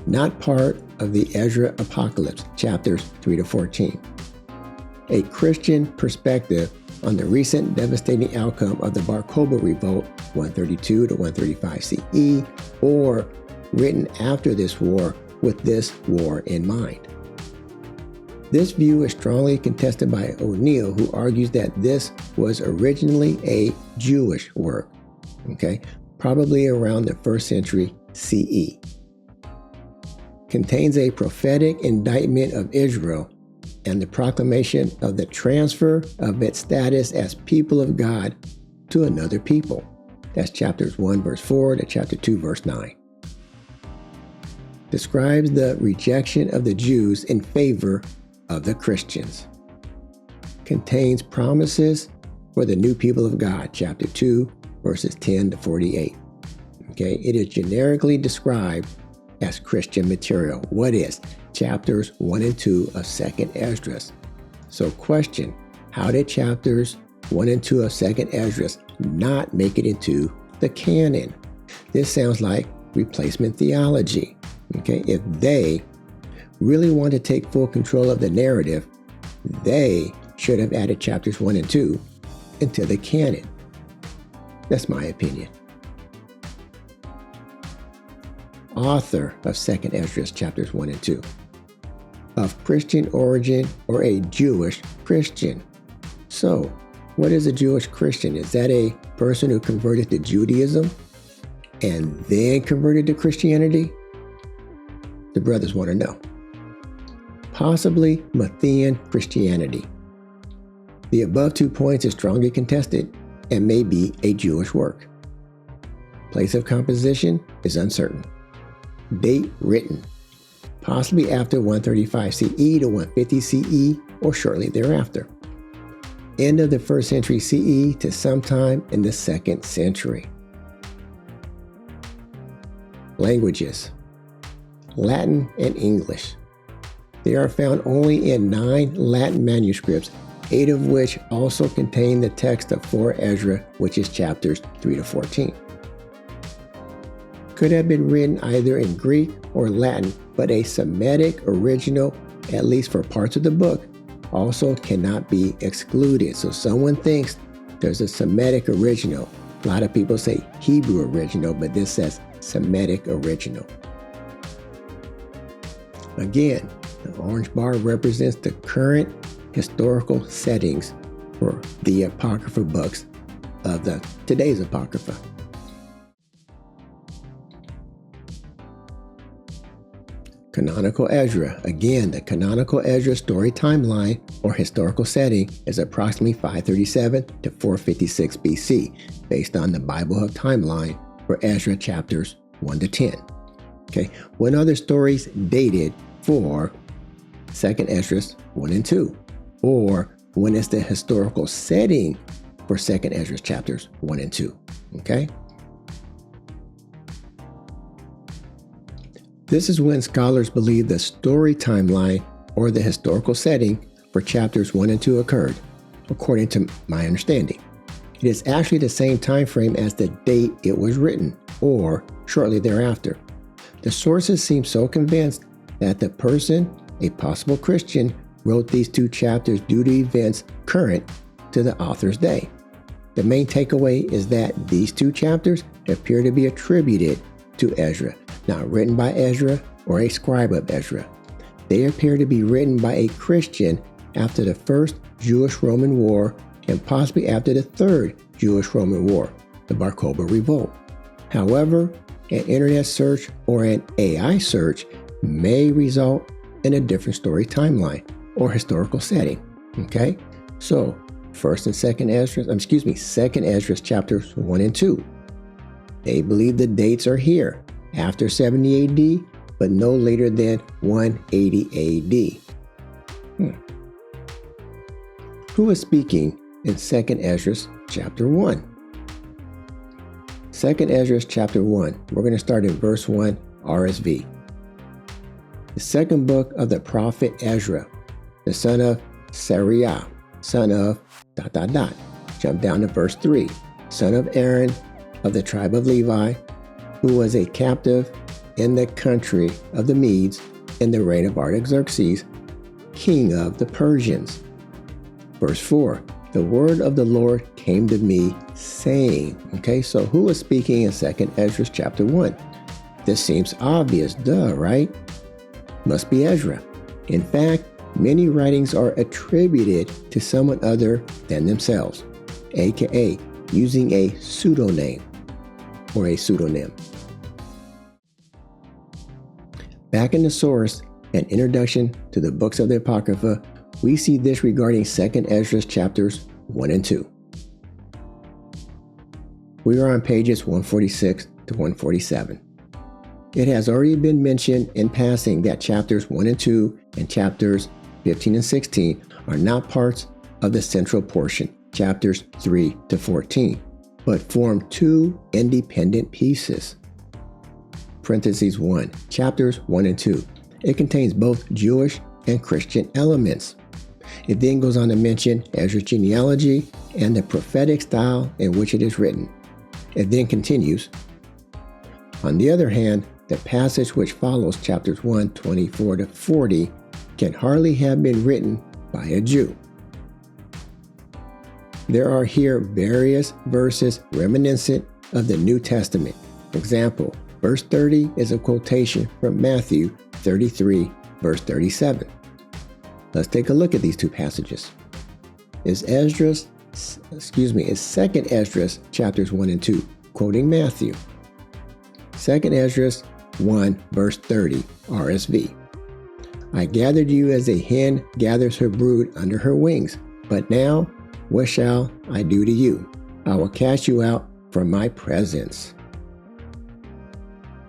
Speaker 1: not part of the Ezra Apocalypse, chapters 3 to 14. A Christian perspective on the recent devastating outcome of the Bar Kokhba Revolt, 132 to 135 CE, or written after this war with this war in mind. This view is strongly contested by O'Neill, who argues that this was originally a Jewish work, okay, probably around the 1st century CE. Contains a prophetic indictment of Israel and the proclamation of the transfer of its status as people of God to another people. That's chapters 1 verse 4 to chapter 2 verse 9. Describes the rejection of the Jews in favor of the Christians. Contains promises for the new people of God, chapter 2, verses 10 to 48. Okay, it is generically described as Christian material. What is? Chapters 1 and 2 of 2nd Esdras. So question, how did chapters 1 and 2 of 2nd Esdras not make it into the canon? This sounds like replacement theology. Okay, if they really want to take full control of the narrative, they should have added chapters 1 and 2 into the canon. That's my opinion. Author of 2nd Esdras, chapters 1 and 2. Of Christian origin or a Jewish Christian. So, what is a Jewish Christian? Is that a person who converted to Judaism and then converted to Christianity? The brothers want to know. Possibly Matthean Christianity. The above 2 points is strongly contested and may be a Jewish work. Place of composition is uncertain. Date written. possibly after 135 CE to 150 CE or shortly thereafter. End of the 1st century CE to sometime in the 2nd century. Languages: Latin and English. They are found only in 9 Latin manuscripts, 8 of which also contain the text of 4 Ezra, which is chapters 3 to 14. Could have been written either in Greek or Latin, but a Semitic original, at least for parts of the book, also cannot be excluded. So someone thinks there's a Semitic original. A lot of people say Hebrew original, but this says Semitic original. Again, the orange bar represents the current historical settings for the Apocrypha books of today's Apocrypha. Canonical Ezra. Again, the Canonical Ezra story timeline or historical setting is approximately 537 to 456 BC, based on the Bible Hub timeline for Ezra chapters 1 to 10. Okay, when are the stories dated for 2nd Ezra 1 and 2? Or when is the historical setting for 2nd Ezra chapters 1 and 2? Okay? This is when scholars believe the story timeline or the historical setting for chapters 1 and 2 occurred, according to my understanding. It is actually the same time frame as the date it was written, or shortly thereafter. The sources seem so convinced that the person, a possible Christian, wrote these 2 chapters due to events current to the author's day. The main takeaway is that these 2 chapters appear to be attributed to Ezra, not written by Ezra or a scribe of Ezra. They appear to be written by a Christian after the First Jewish-Roman War and possibly after the Third Jewish-Roman War, the Bar Kokhba Revolt. However, an internet search or an AI search may result in a different story timeline or historical setting. Okay? So, 1st and 2nd Ezra, 2nd Ezra chapters 1 and 2. They believe the dates are here, after 70 AD, but no later than 180 AD. Who is speaking in 2nd Ezra chapter 1? 2nd Ezra chapter 1, we're going to start in verse 1, RSV. The second book of the prophet Ezra, the son of Sariah, son of ... Jump down to verse 3, son of Aaron of the tribe of Levi, who was a captive in the country of the Medes in the reign of Artaxerxes, king of the Persians. Verse 4, the word of the Lord came to me, saying. Okay, so who is speaking in 2nd Ezra chapter 1? This seems obvious, duh, right? Must be Ezra. In fact, many writings are attributed to someone other than themselves, aka using a pseudonym or a pseudonym. Back in the source, an introduction to the books of the Apocrypha, we see this regarding 2nd Ezra chapters 1 and 2. We are on pages 146 to 147. It has already been mentioned in passing that chapters 1 and 2 and chapters 15 and 16 are not parts of the central portion, chapters 3 to 14, but form 2 independent pieces. Parentheses 1, chapters 1 and 2. It contains both Jewish and Christian elements. It then goes on to mention Ezra's genealogy and the prophetic style in which it is written. It then continues. On the other hand, the passage which follows chapters 1, 24 to 40 can hardly have been written by a Jew. There are here various verses reminiscent of the New Testament. Example, verse 30 is a quotation from Matthew 33, verse 37. Let's take a look at these 2 passages. Is 2nd Ezra chapters 1 and 2 quoting Matthew? 2nd Ezra 1 verse 30 RSV. I gathered you as a hen gathers her brood under her wings, but now what shall I do to you? I will cast you out from my presence.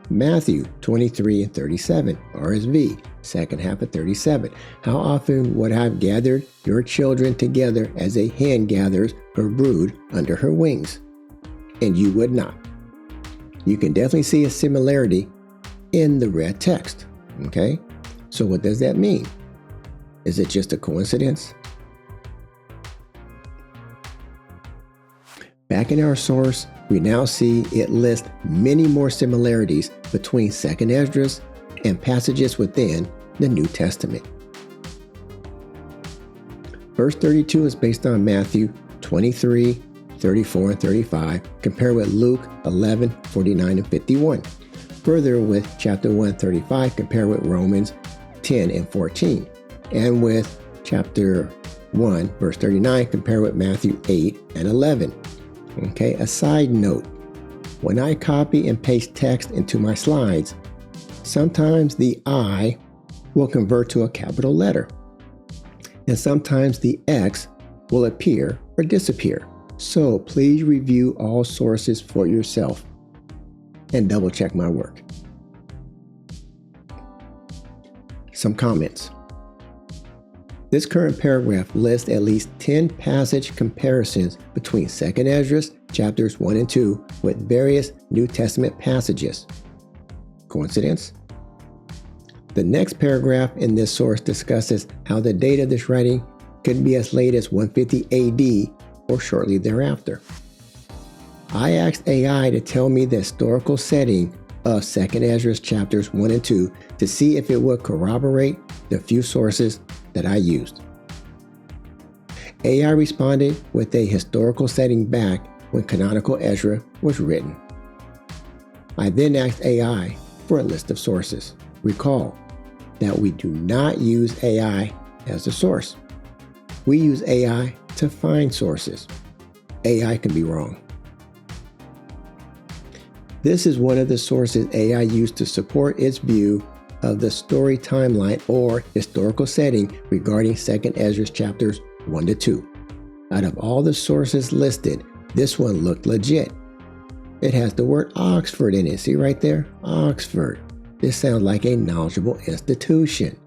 Speaker 1: Matthew 23 and 37, RSV, second half of 37. How often would I have gathered your children together as a hen gathers her brood under her wings? And you would not. You can definitely see a similarity in the red text. Okay? So what does that mean? Is it just a coincidence? Back in our source, we now see it lists many more similarities between 2nd Esdras and passages within the New Testament. Verse 32 is based on Matthew 23, 34, and 35, compared with Luke 11, 49, and 51. Further with chapter 135, compared with Romans 10 and 14. And with chapter 1, verse 39, compared with Matthew 8 and 11. Okay, a side note, when I copy and paste text into my slides, sometimes the I will convert to a capital letter, and sometimes the X will appear or disappear. So please review all sources for yourself and double check my work. Some comments. This current paragraph lists at least 10 passage comparisons between 2nd Esdras chapters 1 and 2 with various New Testament passages. Coincidence? The next paragraph in this source discusses how the date of this writing could be as late as 150 AD or shortly thereafter. I asked AI to tell me the historical setting of 2nd Esdras chapters 1 and 2 to see if it would corroborate the few sources that I used. AI responded with a historical setting back when Canonical Ezra was written. I then asked AI for a list of sources. Recall that we do not use AI as a source. We use AI to find sources. AI can be wrong. This is one of the sources AI used to support its view of the story timeline or historical setting regarding 2nd Esdras chapters 1 to 2. Out of all the sources listed, this one looked legit. It has the word Oxford in it. See right there? Oxford. This sounds like a knowledgeable institution.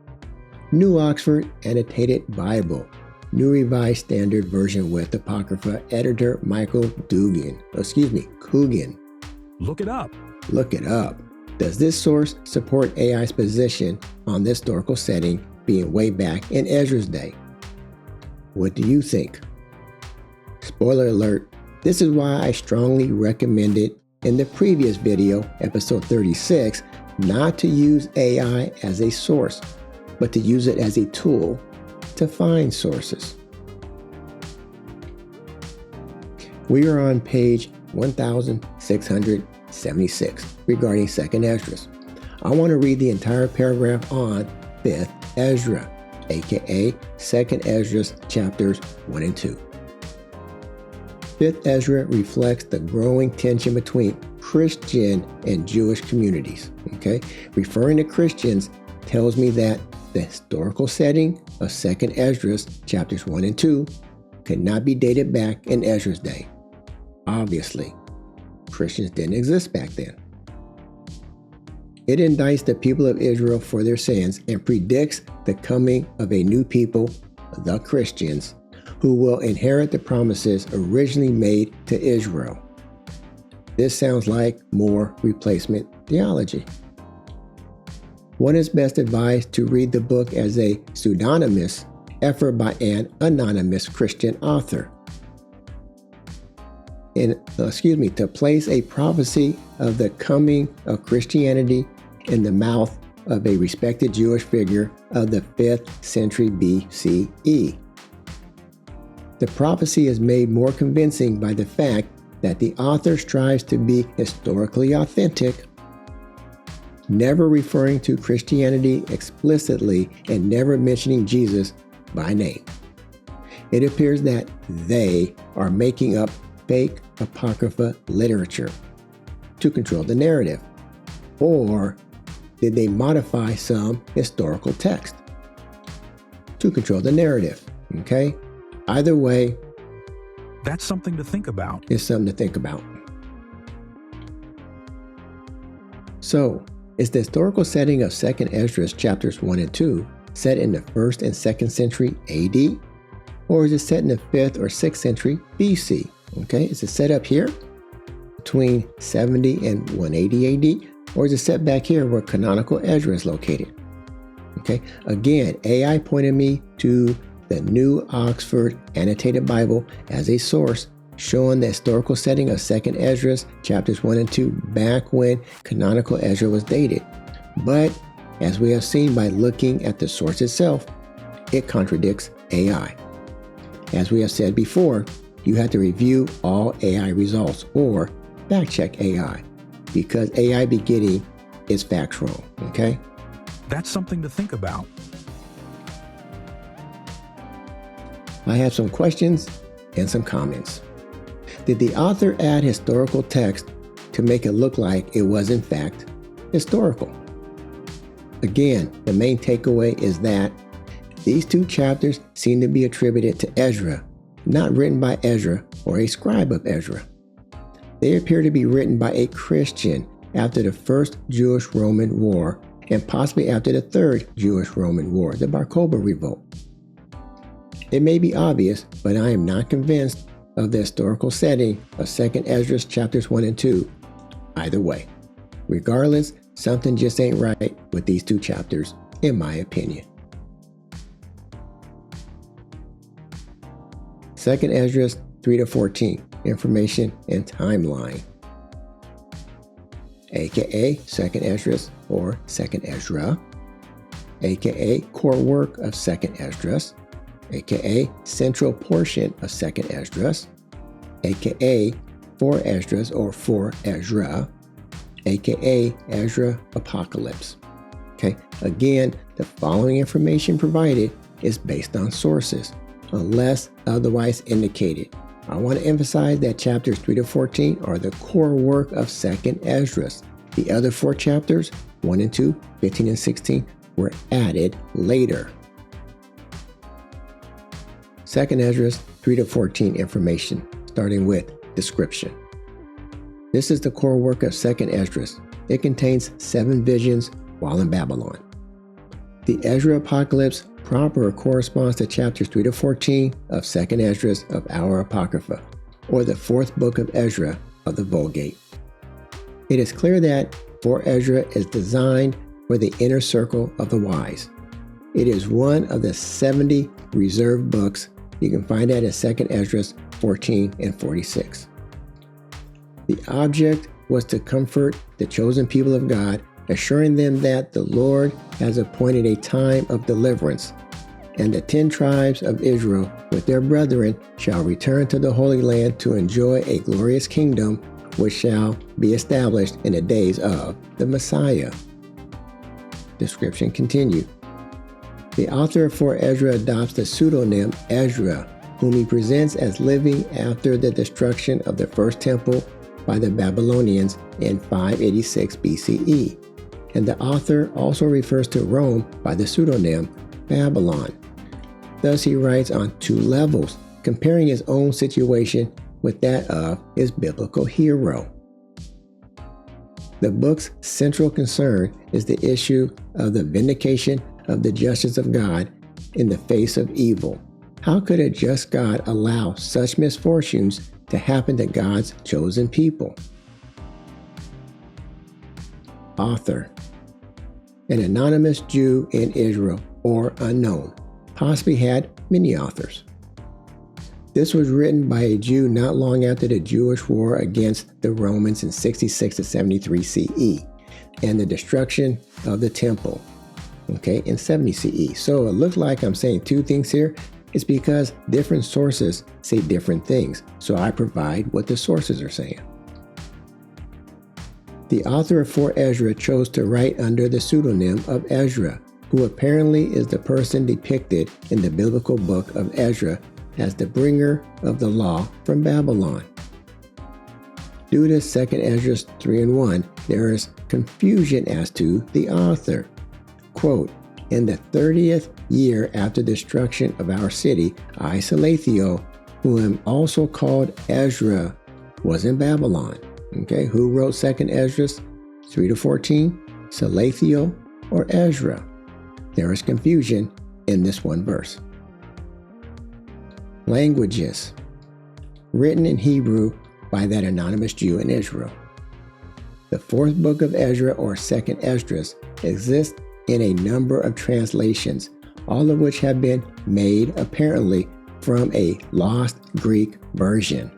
Speaker 1: New Oxford Annotated Bible. New Revised Standard Version with Apocrypha. Editor Michael Coogan.
Speaker 5: Look it up.
Speaker 1: Look it up. Does this source support AI's position on the historical setting being way back in Ezra's day? What do you think? Spoiler alert, this is why I strongly recommended in the previous video, episode 36, not to use AI as a source, but to use it as a tool to find sources. We are on page 1676 regarding 2nd Esdras. I want to read the entire paragraph on 5th Ezra, aka 2nd Esdras chapters 1 and 2. 5th Ezra reflects the growing tension between Christian and Jewish communities. Okay? Referring to Christians tells me that the historical setting of 2nd Esdras chapters 1 and 2 could not be dated back in Ezra's day. Obviously, Christians didn't exist back then. It indicts the people of Israel for their sins and predicts the coming of a new people, the Christians, who will inherit the promises originally made to Israel. This sounds like more replacement theology. One is best advised to read the book as a pseudonymous effort by an anonymous Christian author. To place a prophecy of the coming of Christianity in the mouth of a respected Jewish figure of the 5th century BCE. The prophecy is made more convincing by the fact that the author strives to be historically authentic, never referring to Christianity explicitly and never mentioning Jesus by name. It appears that they are making up fake Apocrypha literature to control the narrative. Or did they modify some historical text to control the narrative? Okay? Either way,
Speaker 5: That's something to think about.
Speaker 1: it's something to think about. So, is the historical setting of 2nd Esdras chapters 1 and 2 set in the 1st and 2nd century AD? Or is it set in the 5th or 6th century BC? Okay, is it set up here between 70 and 180 AD? Or is it set back here where canonical Ezra is located? Okay, again, AI pointed me to the New Oxford Annotated Bible as a source, showing the historical setting of 2nd Esdras chapters 1 and 2 back when canonical Ezra was dated. But as we have seen by looking at the source itself, it contradicts AI. As we have said before, you have to review all AI results or fact check AI, because AI beginning is facts wrong, okay?
Speaker 5: That's something to think about.
Speaker 1: I have some questions and some comments. Did the author add historical text to make it look like it was in fact historical? Again, the main takeaway is that these two chapters seem to be attributed to Ezra, not written by Ezra or a scribe of Ezra. They appear to be written by a Christian after the First Jewish-Roman War and possibly after the Third Jewish-Roman War, the Bar Kokhba Revolt. It may be obvious, but I am not convinced of the historical setting of 2nd Esdras chapters 1 and 2 either way. Regardless, something just ain't right with these two chapters, in my opinion. 2nd Esdras 3-14, Information and Timeline, aka 2nd Esdras or 2nd Ezra, aka core work of 2nd Esdras, aka central portion of 2nd Esdras, aka 4 Esdras or 4 Ezra, aka Ezra Apocalypse. Okay, again, the following information provided is based on sources, unless otherwise indicated. I want to emphasize that chapters 3-14 are the core work of 2nd Esdras. The other 4 chapters, 1 and 2, 15 and 16, were added later. 2nd Esdras 3-14 information, starting with description. This is the core work of 2nd Esdras. It contains 7 visions while in Babylon. The Ezra Apocalypse proper corresponds to chapters 3-14 of 2nd Esdras of our Apocrypha, or the 4th book of Ezra of the Vulgate. It is clear that 4 Ezra is designed for the inner circle of the wise. It is one of the 70 reserved books. You can find that in 2nd Esdras 14 and 46. The object was to comfort the chosen people of God, assuring them that the Lord has appointed a time of deliverance, and the 10 tribes of Israel with their brethren shall return to the Holy Land to enjoy a glorious kingdom which shall be established in the days of the Messiah. Description continued. The author of 4 Ezra adopts the pseudonym Ezra, whom he presents as living after the destruction of the first temple by the Babylonians in 586 BCE. And the author also refers to Rome by the pseudonym Babylon. Thus he writes on 2 levels, comparing his own situation with that of his biblical hero. The book's central concern is the issue of the vindication of the justice of God in the face of evil. How could a just God allow such misfortunes to happen to God's chosen people? Author: an anonymous Jew in Israel, or unknown, possibly had many authors. This was written by a Jew not long after the Jewish war against the Romans in 66 to 73 CE and the destruction of the temple, in 70 CE. So it looks like I'm saying 2 things here. It's because different sources say different things, so I provide what the sources are saying. The author of 4 Ezra chose to write under the pseudonym of Ezra, who apparently is the person depicted in the biblical book of Ezra as the bringer of the law from Babylon. Due to 2nd Ezra 3 and 1, there is confusion as to the author. Quote, in the 30th year after destruction of our city, I, Salathiel, who am also called Ezra, was in Babylon. Who wrote 2nd Ezra? 3 to 14, Salathiel, or Ezra. There is confusion in this one verse. Languages. Written in Hebrew by that anonymous Jew in Israel. The fourth book of Ezra, or second Esdras, exists in a number of translations, all of which have been made apparently from a lost Greek version.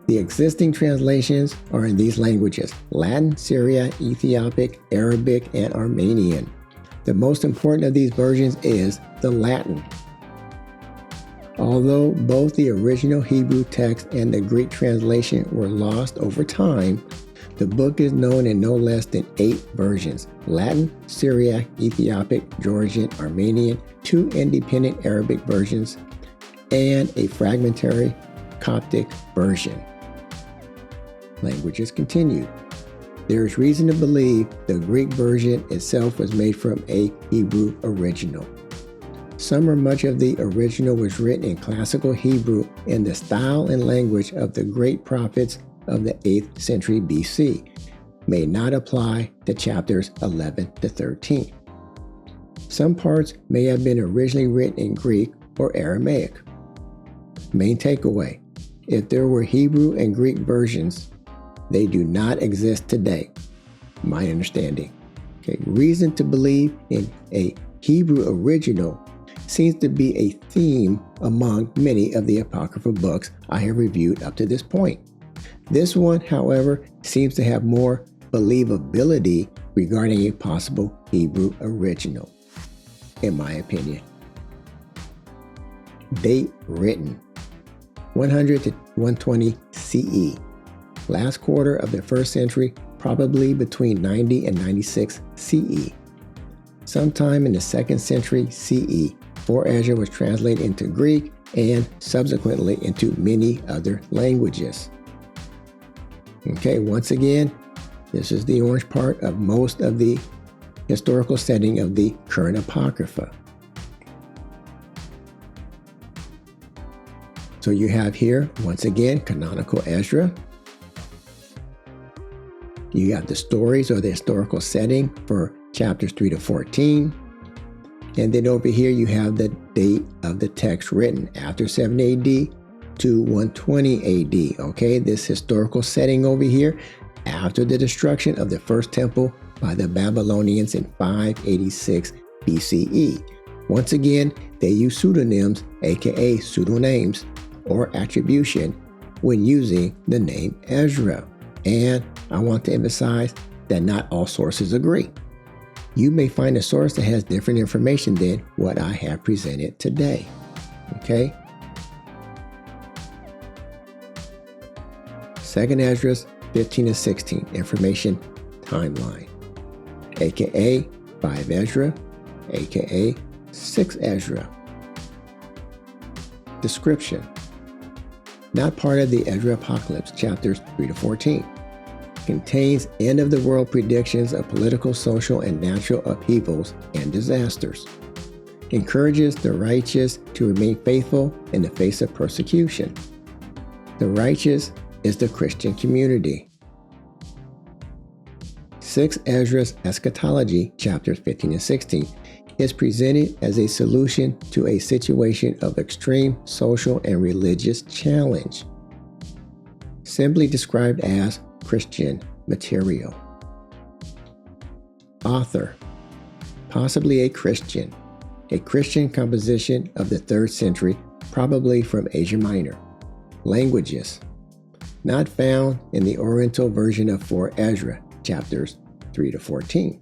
Speaker 1: The existing translations are in these languages: Latin, Syriac, Ethiopic, Arabic, and Armenian. The most important of these versions is the Latin. Although both the original Hebrew text and the Greek translation were lost over time, the book is known in no less than 8 versions: Latin, Syriac, Ethiopic, Georgian, Armenian, 2 independent Arabic versions, and a fragmentary Coptic version. Languages continued. There is reason to believe the Greek version itself was made from a Hebrew original. Some or much of the original was written in classical Hebrew in the style and language of the great prophets of the 8th century BC, may not apply to chapters 11 to 13. Some parts may have been originally written in Greek or Aramaic. Main takeaway: if there were Hebrew and Greek versions, they do not exist today. My understanding. Reason to believe in a Hebrew original seems to be a theme among many of the Apocrypha books I have reviewed up to this point. This one, however, seems to have more believability regarding a possible Hebrew original, in my opinion. Date written: 100 to 120 CE. Last quarter of the 1st century, probably between 90 and 96 CE. Sometime in the 2nd century CE, 4 Ezra was translated into Greek and subsequently into many other languages. Once again, this is the orange part of most of the historical setting of the current Apocrypha. So you have here, once again, canonical Ezra. You got the stories or the historical setting for chapters 3 to 14. And then over here you have the date of the text written after 70 AD to 120 AD. Okay, this historical setting over here after the destruction of the first temple by the Babylonians in 586 BCE. Once again, they use pseudonyms, aka pseudonames, or attribution when using the name Ezra. And I want to emphasize that not all sources agree. You may find a source that has different information than what I have presented today. Okay? 2nd Ezra 15 to 16 information timeline, aka 5 Ezra, aka 6 Ezra. Description: not part of the Ezra Apocalypse, chapters 3 to 14. Contains end-of-the-world predictions of political, social, and natural upheavals and disasters. Encourages the righteous to remain faithful in the face of persecution. The righteous is the Christian community. 6 Ezra's eschatology, chapters 15 and 16, is presented as a solution to a situation of extreme social and religious challenge. Simply described as Christian material. Author: possibly a Christian composition of the 3rd century, probably from Asia Minor. Languages: not found in the Oriental version of 4 Ezra, chapters 3 to 14.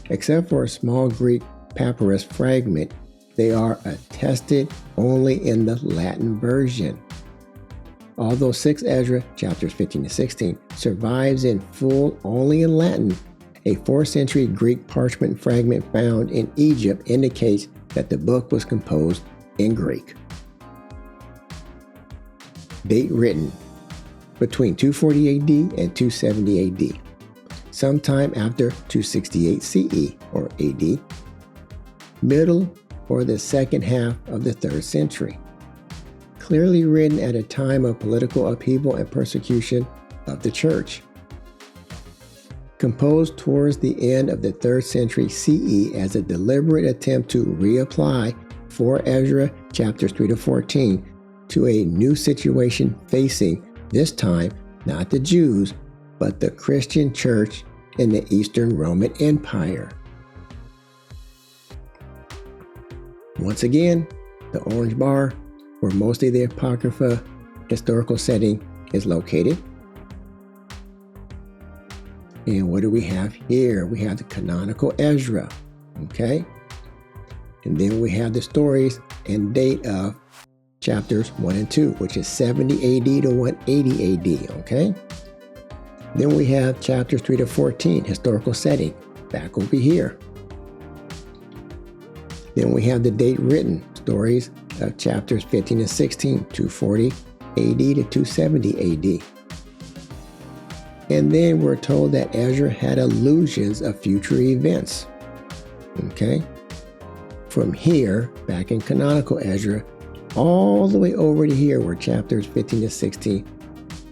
Speaker 1: Except for a small Greek papyrus fragment, they are attested only in the Latin version. Although 6 Ezra, chapters 15 to 16, survives in full only in Latin, a 4th century Greek parchment fragment found in Egypt indicates that the book was composed in Greek. Date written: between 240 AD and 270 AD, sometime after 268 CE or AD, middle or the second half of the 3rd century. Clearly written at a time of political upheaval and persecution of the church. composed towards the end of the 3rd century CE as a deliberate attempt to reapply 4 Ezra chapters 3 to 14 to a new situation facing, this time, not the Jews, but the Christian church in the Eastern Roman Empire. Once again, the orange bar, where most of the Apocrypha historical setting is located. And what do we have here? We have the canonical Ezra, okay? And then we have the stories and date of chapters 1 and 2, which is 70 AD to 180 AD, okay? Then we have chapters 3 to 14, historical setting, back over here. Then we have the date written, stories of chapters 15 and 16, 240 AD to 270 AD. And then we're told that Ezra had allusions of future events, okay? From here, back in canonical Ezra, all the way over to here where chapters 15 to 16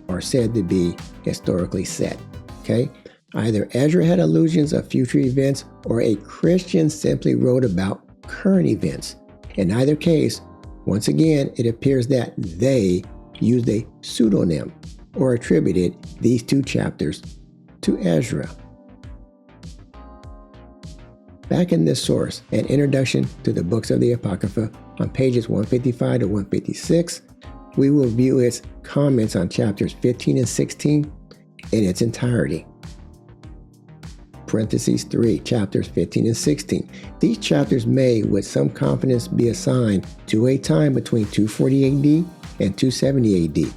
Speaker 1: are said to be historically set, okay? Either Ezra had allusions of future events or a Christian simply wrote about current events. In either case, once again, it appears that they used a pseudonym or attributed these 2 chapters to Ezra. Back in this source, an introduction to the books of the Apocrypha on pages 155 to 156, we will view its comments on chapters 15 and 16 in its entirety. Parentheses 3, chapters 15 and 16. These chapters may, with some confidence, be assigned to a time between 240 AD and 270 AD.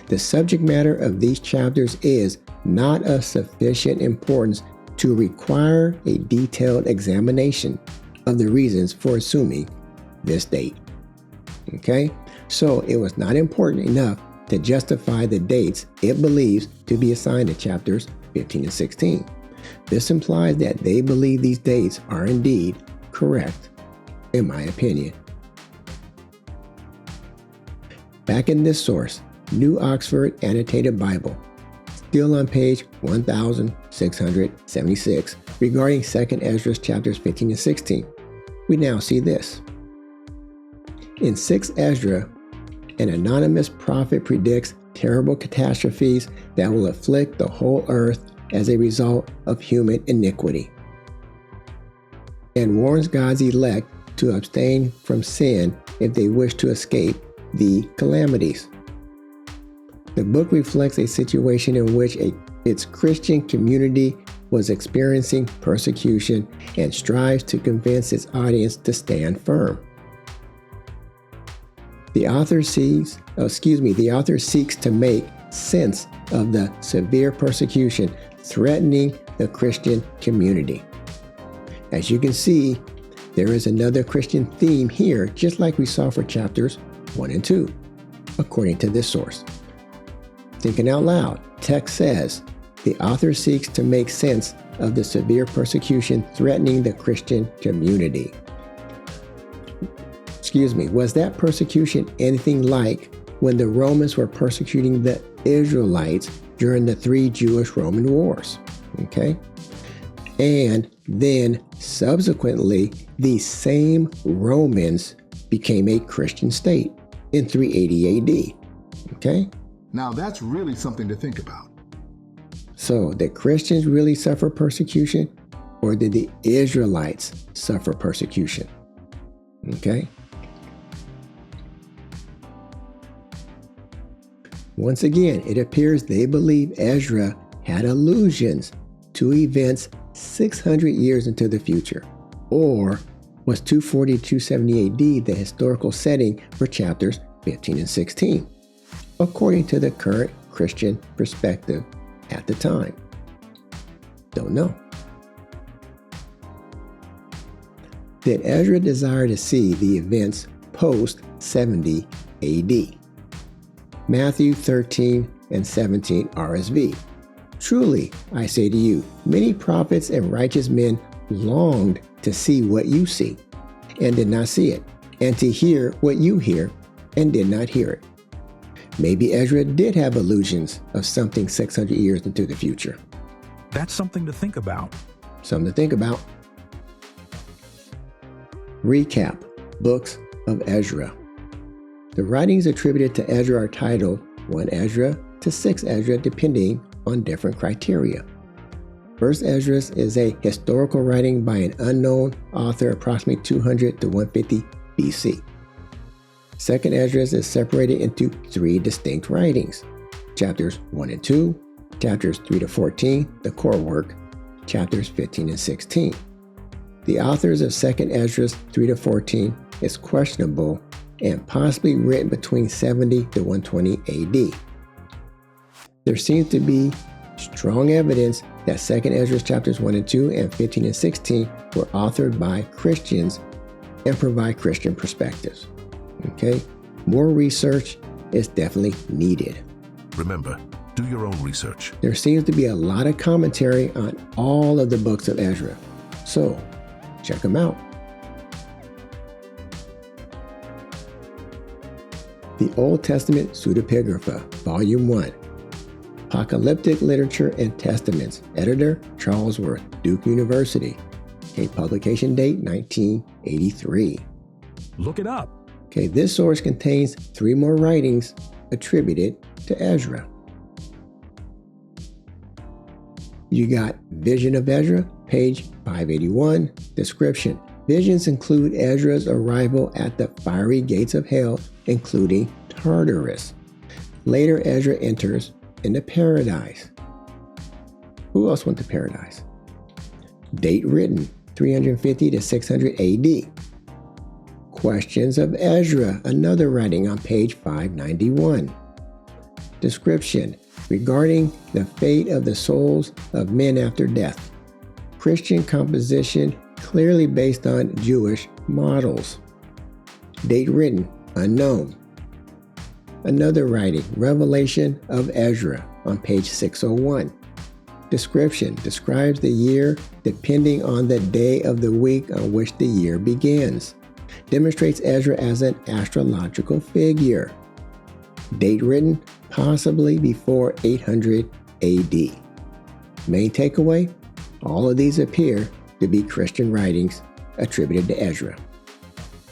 Speaker 1: The subject matter of these chapters is not of sufficient importance to require a detailed examination of the reasons for assuming this date. Okay? So it was not important enough to justify the dates it believes to be assigned to chapters 15 and 16. This implies that they believe these dates are indeed correct, in my opinion. Back in this source, New Oxford Annotated Bible, still on page 1676, regarding 2nd Ezra chapters 15 and 16, we now see this. In 6th Ezra, an anonymous prophet predicts terrible catastrophes that will afflict the whole earth as a result of human iniquity, and warns God's elect to abstain from sin if they wish to escape the calamities. The book reflects a situation in which its Christian community was experiencing persecution and strives to convince its audience to stand firm. The author seeks to make sense of the severe persecution threatening the Christian community. As you can see, there is another Christian theme here, just like we saw for chapters 1 and 2, according to this source. Thinking out loud, text says, the author seeks to make sense of the severe persecution threatening the Christian community. Was that persecution anything like when the Romans were persecuting the Israelites during the 3 Jewish-Roman wars? Okay? And then subsequently, these same Romans became a Christian state in 380 AD. Okay?
Speaker 6: Now that's really something to think about.
Speaker 1: So, did Christians really suffer persecution, or did the Israelites suffer persecution? Okay? Once again, it appears they believe Ezra had allusions to events 600 years into the future, or was 240 to 270 AD the historical setting for chapters 15 and 16, according to the current Christian perspective at the time. Don't know. Did Ezra desire to see the events post 70 AD? Matthew 13 and 17 RSV. Truly, I say to you, many prophets and righteous men longed to see what you see, and did not see it, and to hear what you hear, and did not hear it. Maybe Ezra did have illusions of something 600 years into the future.
Speaker 5: That's something to think about.
Speaker 1: Something to think about. Recap: Books of Ezra. The writings attributed to Ezra are titled 1 Ezra to 6 Ezra, depending on different criteria. First Esdras is a historical writing by an unknown author approximately 200 to 150 BC. Second Esdras is separated into 3 distinct writings: chapters 1 and 2, chapters 3 to 14, the core work, chapters 15 and 16. The authors of Second Esdras 3 to 14 is questionable and possibly written between 70 to 120 AD. There seems to be strong evidence that Second Esdras chapters 1 and 2 and 15 and 16 were authored by Christians and provide Christian perspectives. Okay, more research is definitely needed.
Speaker 7: Remember, do your own research.
Speaker 1: There seems to be a lot of commentary on all of the books of Ezra, so check them out. The Old Testament Pseudepigrapha, Volume 1. Apocalyptic Literature and Testaments. Editor, Charles Worth, Duke University. Okay, publication date, 1983.
Speaker 5: Look it up.
Speaker 1: Okay, this source contains 3 more writings attributed to Ezra. You got Vision of Ezra, page 581. Description: visions include Ezra's arrival at the fiery gates of hell, including Tartarus. Later, Ezra enters into paradise. Who else went to paradise? Date written, 350 to 600 AD. Questions of Ezra, another writing on page 591. Description: regarding the fate of the souls of men after death. Christian composition clearly based on Jewish models. Date written, unknown. Another writing, Revelation of Ezra, on page 601. Description: describes the year depending on the day of the week on which the year begins. Demonstrates Ezra as an astrological figure. Date written, possibly before 800 AD. Main takeaway: all of these appear to be Christian writings attributed to Ezra.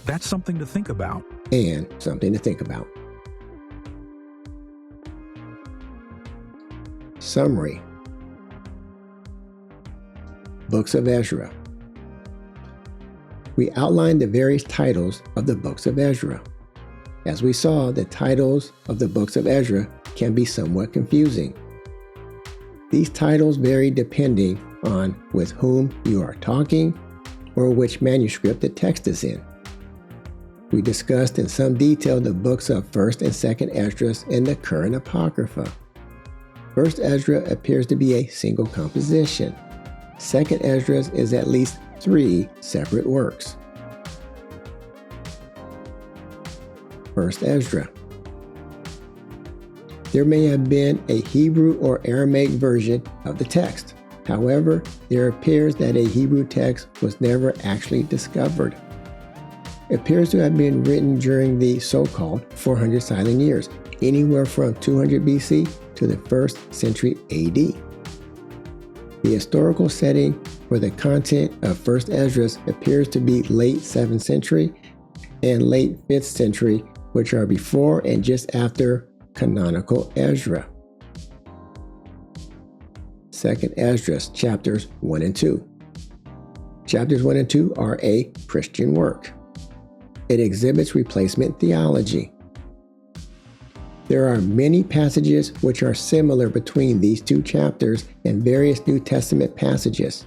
Speaker 5: That's something to think about.
Speaker 1: And something to think about. Summary: Books of Ezra. We outlined the various titles of the Books of Ezra. As we saw, the titles of the Books of Ezra can be somewhat confusing. These titles vary depending on with whom you are talking or which manuscript the text is in. We discussed in some detail the books of 1st and 2nd Esdras and the current Apocrypha. 1st Ezra appears to be a single composition. 2nd Esdras is at least 3 separate works. 1st Ezra. There may have been a Hebrew or Aramaic version of the text. However, there appears that a Hebrew text was never actually discovered. It appears to have been written during the so-called 400 silent years, anywhere from 200 BC to the 1st century AD. The historical setting for the content of 1st Esdras appears to be late 7th century and late 5th century, which are before and just after canonical Ezra. 2nd Esdras, chapters 1 and 2. Chapters 1 and 2 are a Christian work. It exhibits replacement theology. There are many passages which are similar between these 2 chapters and various New Testament passages.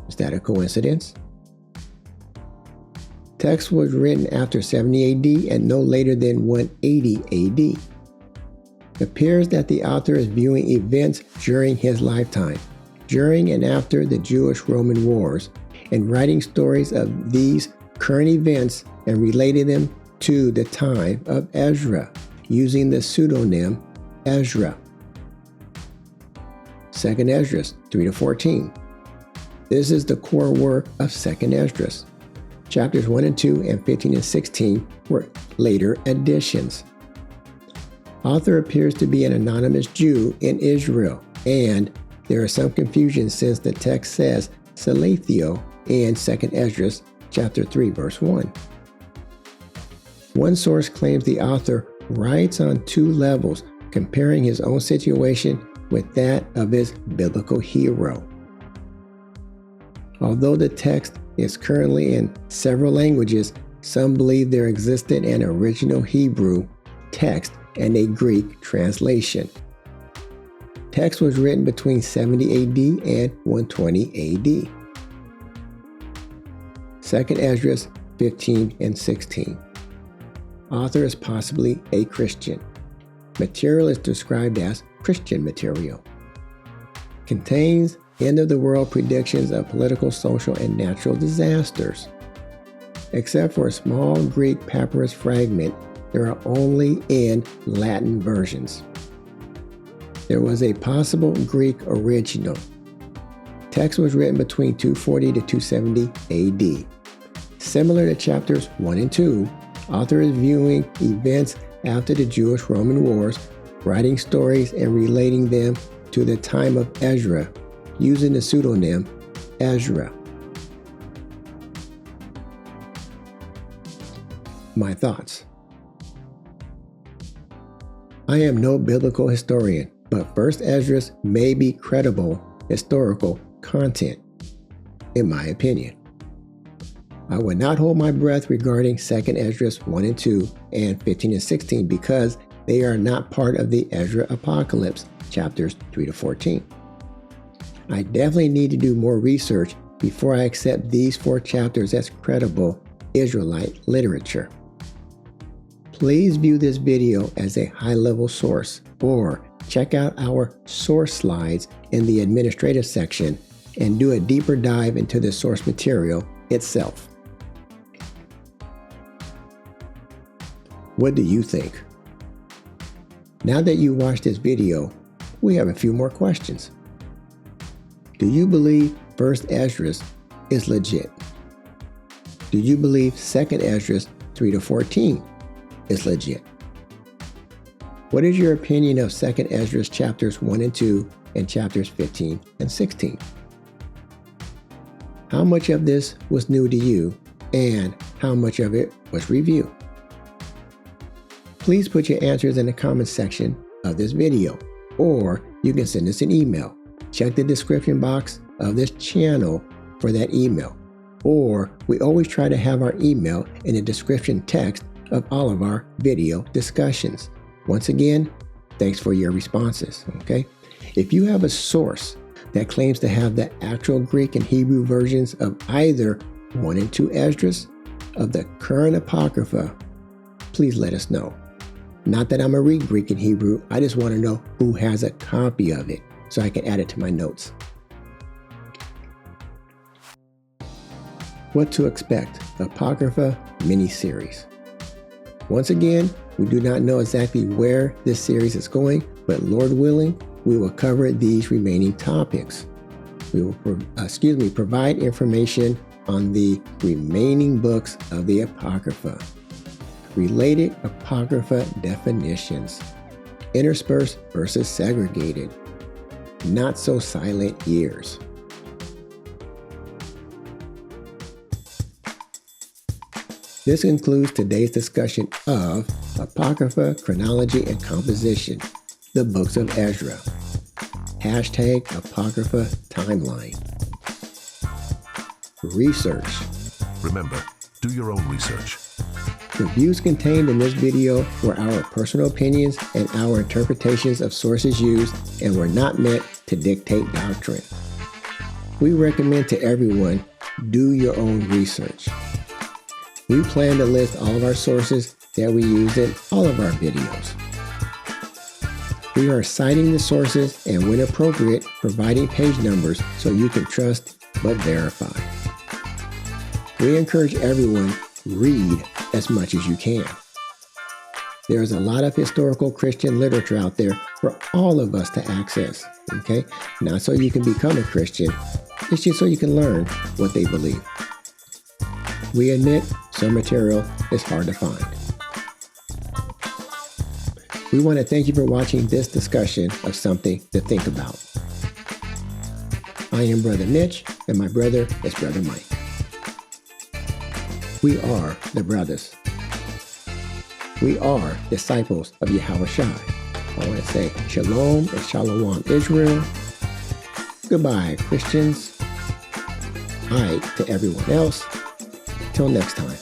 Speaker 1: Is that a coincidence? Text was written after 70 AD and no later than 180 AD. It appears that the author is viewing events during his lifetime, during and after the Jewish-Roman wars, and writing stories of these current events and relating them to the time of Ezra, using the pseudonym Ezra. 2nd Esdras, 3 to 14. This is the core work of 2nd Esdras. Chapters 1 and 2 and 15 and 16 were later additions. Author appears to be an anonymous Jew in Israel and There is some confusion since the text says Salethio in 2 Esdras chapter 3, verse 1. One source claims the author writes on two levels, comparing his own situation with that of his biblical hero. Although the text is currently in several languages, some believe there existed an original Hebrew text and a Greek translation. Text was written between 70 AD and 120 AD. 2 Esdras 15 and 16. Author is possibly a Christian. Material is described as Christian material. Contains end-of-the-world predictions of political, social, and natural disasters. Except for a small Greek papyrus fragment, there are only in Latin versions. There was a possible Greek original. Text was written between 240 to 270 AD. Similar to chapters 1 and 2, author is viewing events after the Jewish-Roman Wars, writing stories and relating them to the time of Ezra, using the pseudonym Ezra. My thoughts. I am no biblical historian, but 1st Esdras may be credible historical content, in my opinion. I would not hold my breath regarding 2nd Esdras 1 and 2 and 15 and 16 because they are not part of the Ezra Apocalypse, chapters 3 to 14. I definitely need to do more research before I accept these 4 chapters as credible Israelite literature. Please view this video as a high-level source, or check out our source slides in the administrative section and do a deeper dive into the source material itself. What do you think? Now that you watched this video, we have a few more questions. Do you believe 1st Esdras is legit? Do you believe 2nd Esdras 3 to 14 is legit? What is your opinion of 2nd Esdras chapters 1 and 2 and chapters 15 and 16? How much of this was new to you and how much of it was review? Please put your answers in the comments section of this video, or you can send us an email. Check the description box of this channel for that email, or we always try to have our email in the description text of all of our video discussions. Once again, thanks for your responses, okay? If you have a source that claims to have the actual Greek and Hebrew versions of either 1 and 2 Esdras of the current Apocrypha, please let us know. Not that I'm a read Greek and Hebrew, I just want to know who has a copy of it so I can add it to my notes. What to expect, Apocrypha mini-series. Once again, we do not know exactly where this series is going, but Lord willing, we will cover these remaining topics. We will provide information on the remaining books of the Apocrypha. Related Apocrypha definitions. Interspersed versus segregated. Not so silent years. This concludes today's discussion of Apocrypha, Chronology, and Composition, the Books of Ezra. Hashtag Apocrypha Timeline. Research.
Speaker 7: Remember, do your own research.
Speaker 1: The views contained in this video were our personal opinions and our interpretations of sources used and were not meant to dictate doctrine. We recommend to everyone, do your own research. We plan to list all of our sources that we use in all of our videos. We are citing the sources and, when appropriate, providing page numbers so you can trust but verify. We encourage everyone, read as much as you can. There is a lot of historical Christian literature out there for all of us to access, okay? Not so you can become a Christian, it's just so you can learn what they believe. We admit some material is hard to find. We want to thank you for watching this discussion of something to think about. I am Brother Mitch, and my brother is Brother Mike. We are the brothers. We are disciples of Yahawashi. I want to say Shalom and Shalom Israel. Goodbye, Christians. Hi to everyone else. Till next time.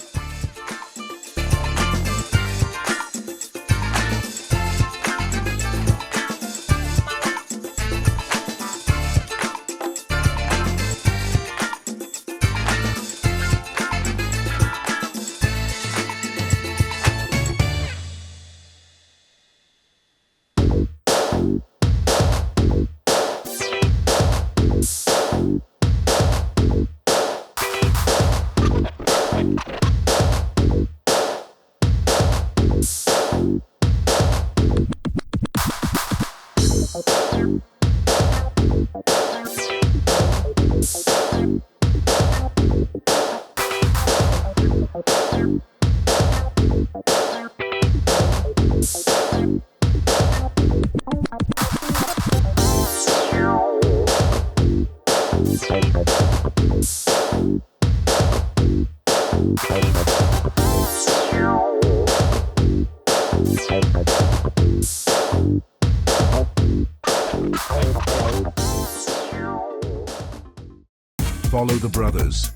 Speaker 7: Follow the brothers.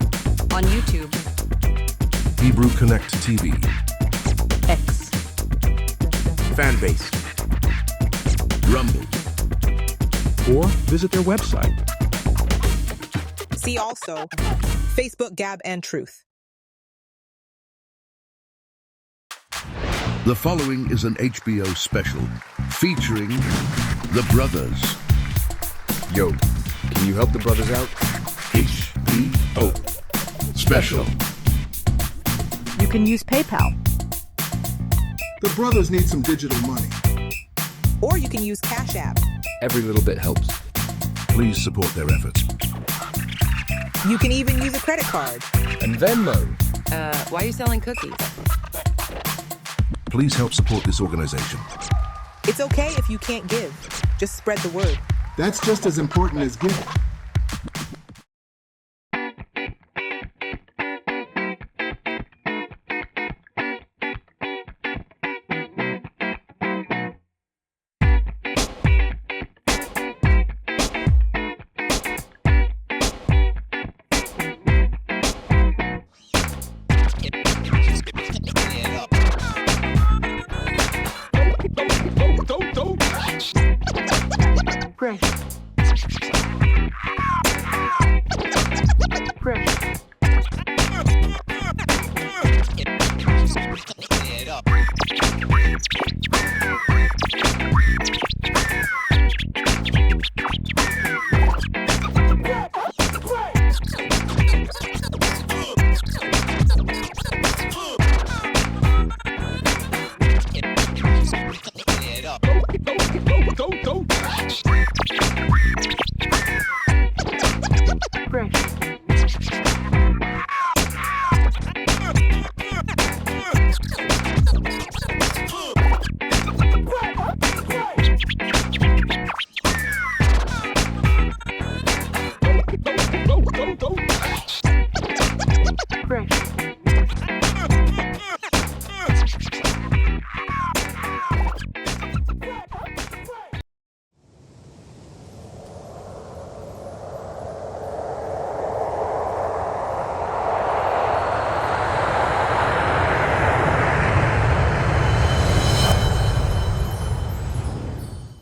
Speaker 4: On YouTube,
Speaker 7: Hebrew Connect TV.
Speaker 4: X,
Speaker 8: Fanbase, Rumble.
Speaker 5: Or visit their website.
Speaker 9: See also Facebook, Gab, and Truth.
Speaker 7: The following is an HBO special featuring the brothers.
Speaker 8: Yo, can you help the brothers out?
Speaker 7: HBO special.
Speaker 4: you can use PayPal.
Speaker 6: The brothers need some digital money.
Speaker 9: Or you can use Cash App.
Speaker 8: Every little bit helps.
Speaker 7: Please support their efforts.
Speaker 9: You can even use a credit card.
Speaker 8: And Venmo.
Speaker 4: Why are you selling cookies?
Speaker 7: Please help support this organization.
Speaker 9: It's okay if you can't give. Just spread the word.
Speaker 6: That's just as important as giving.
Speaker 2: Go.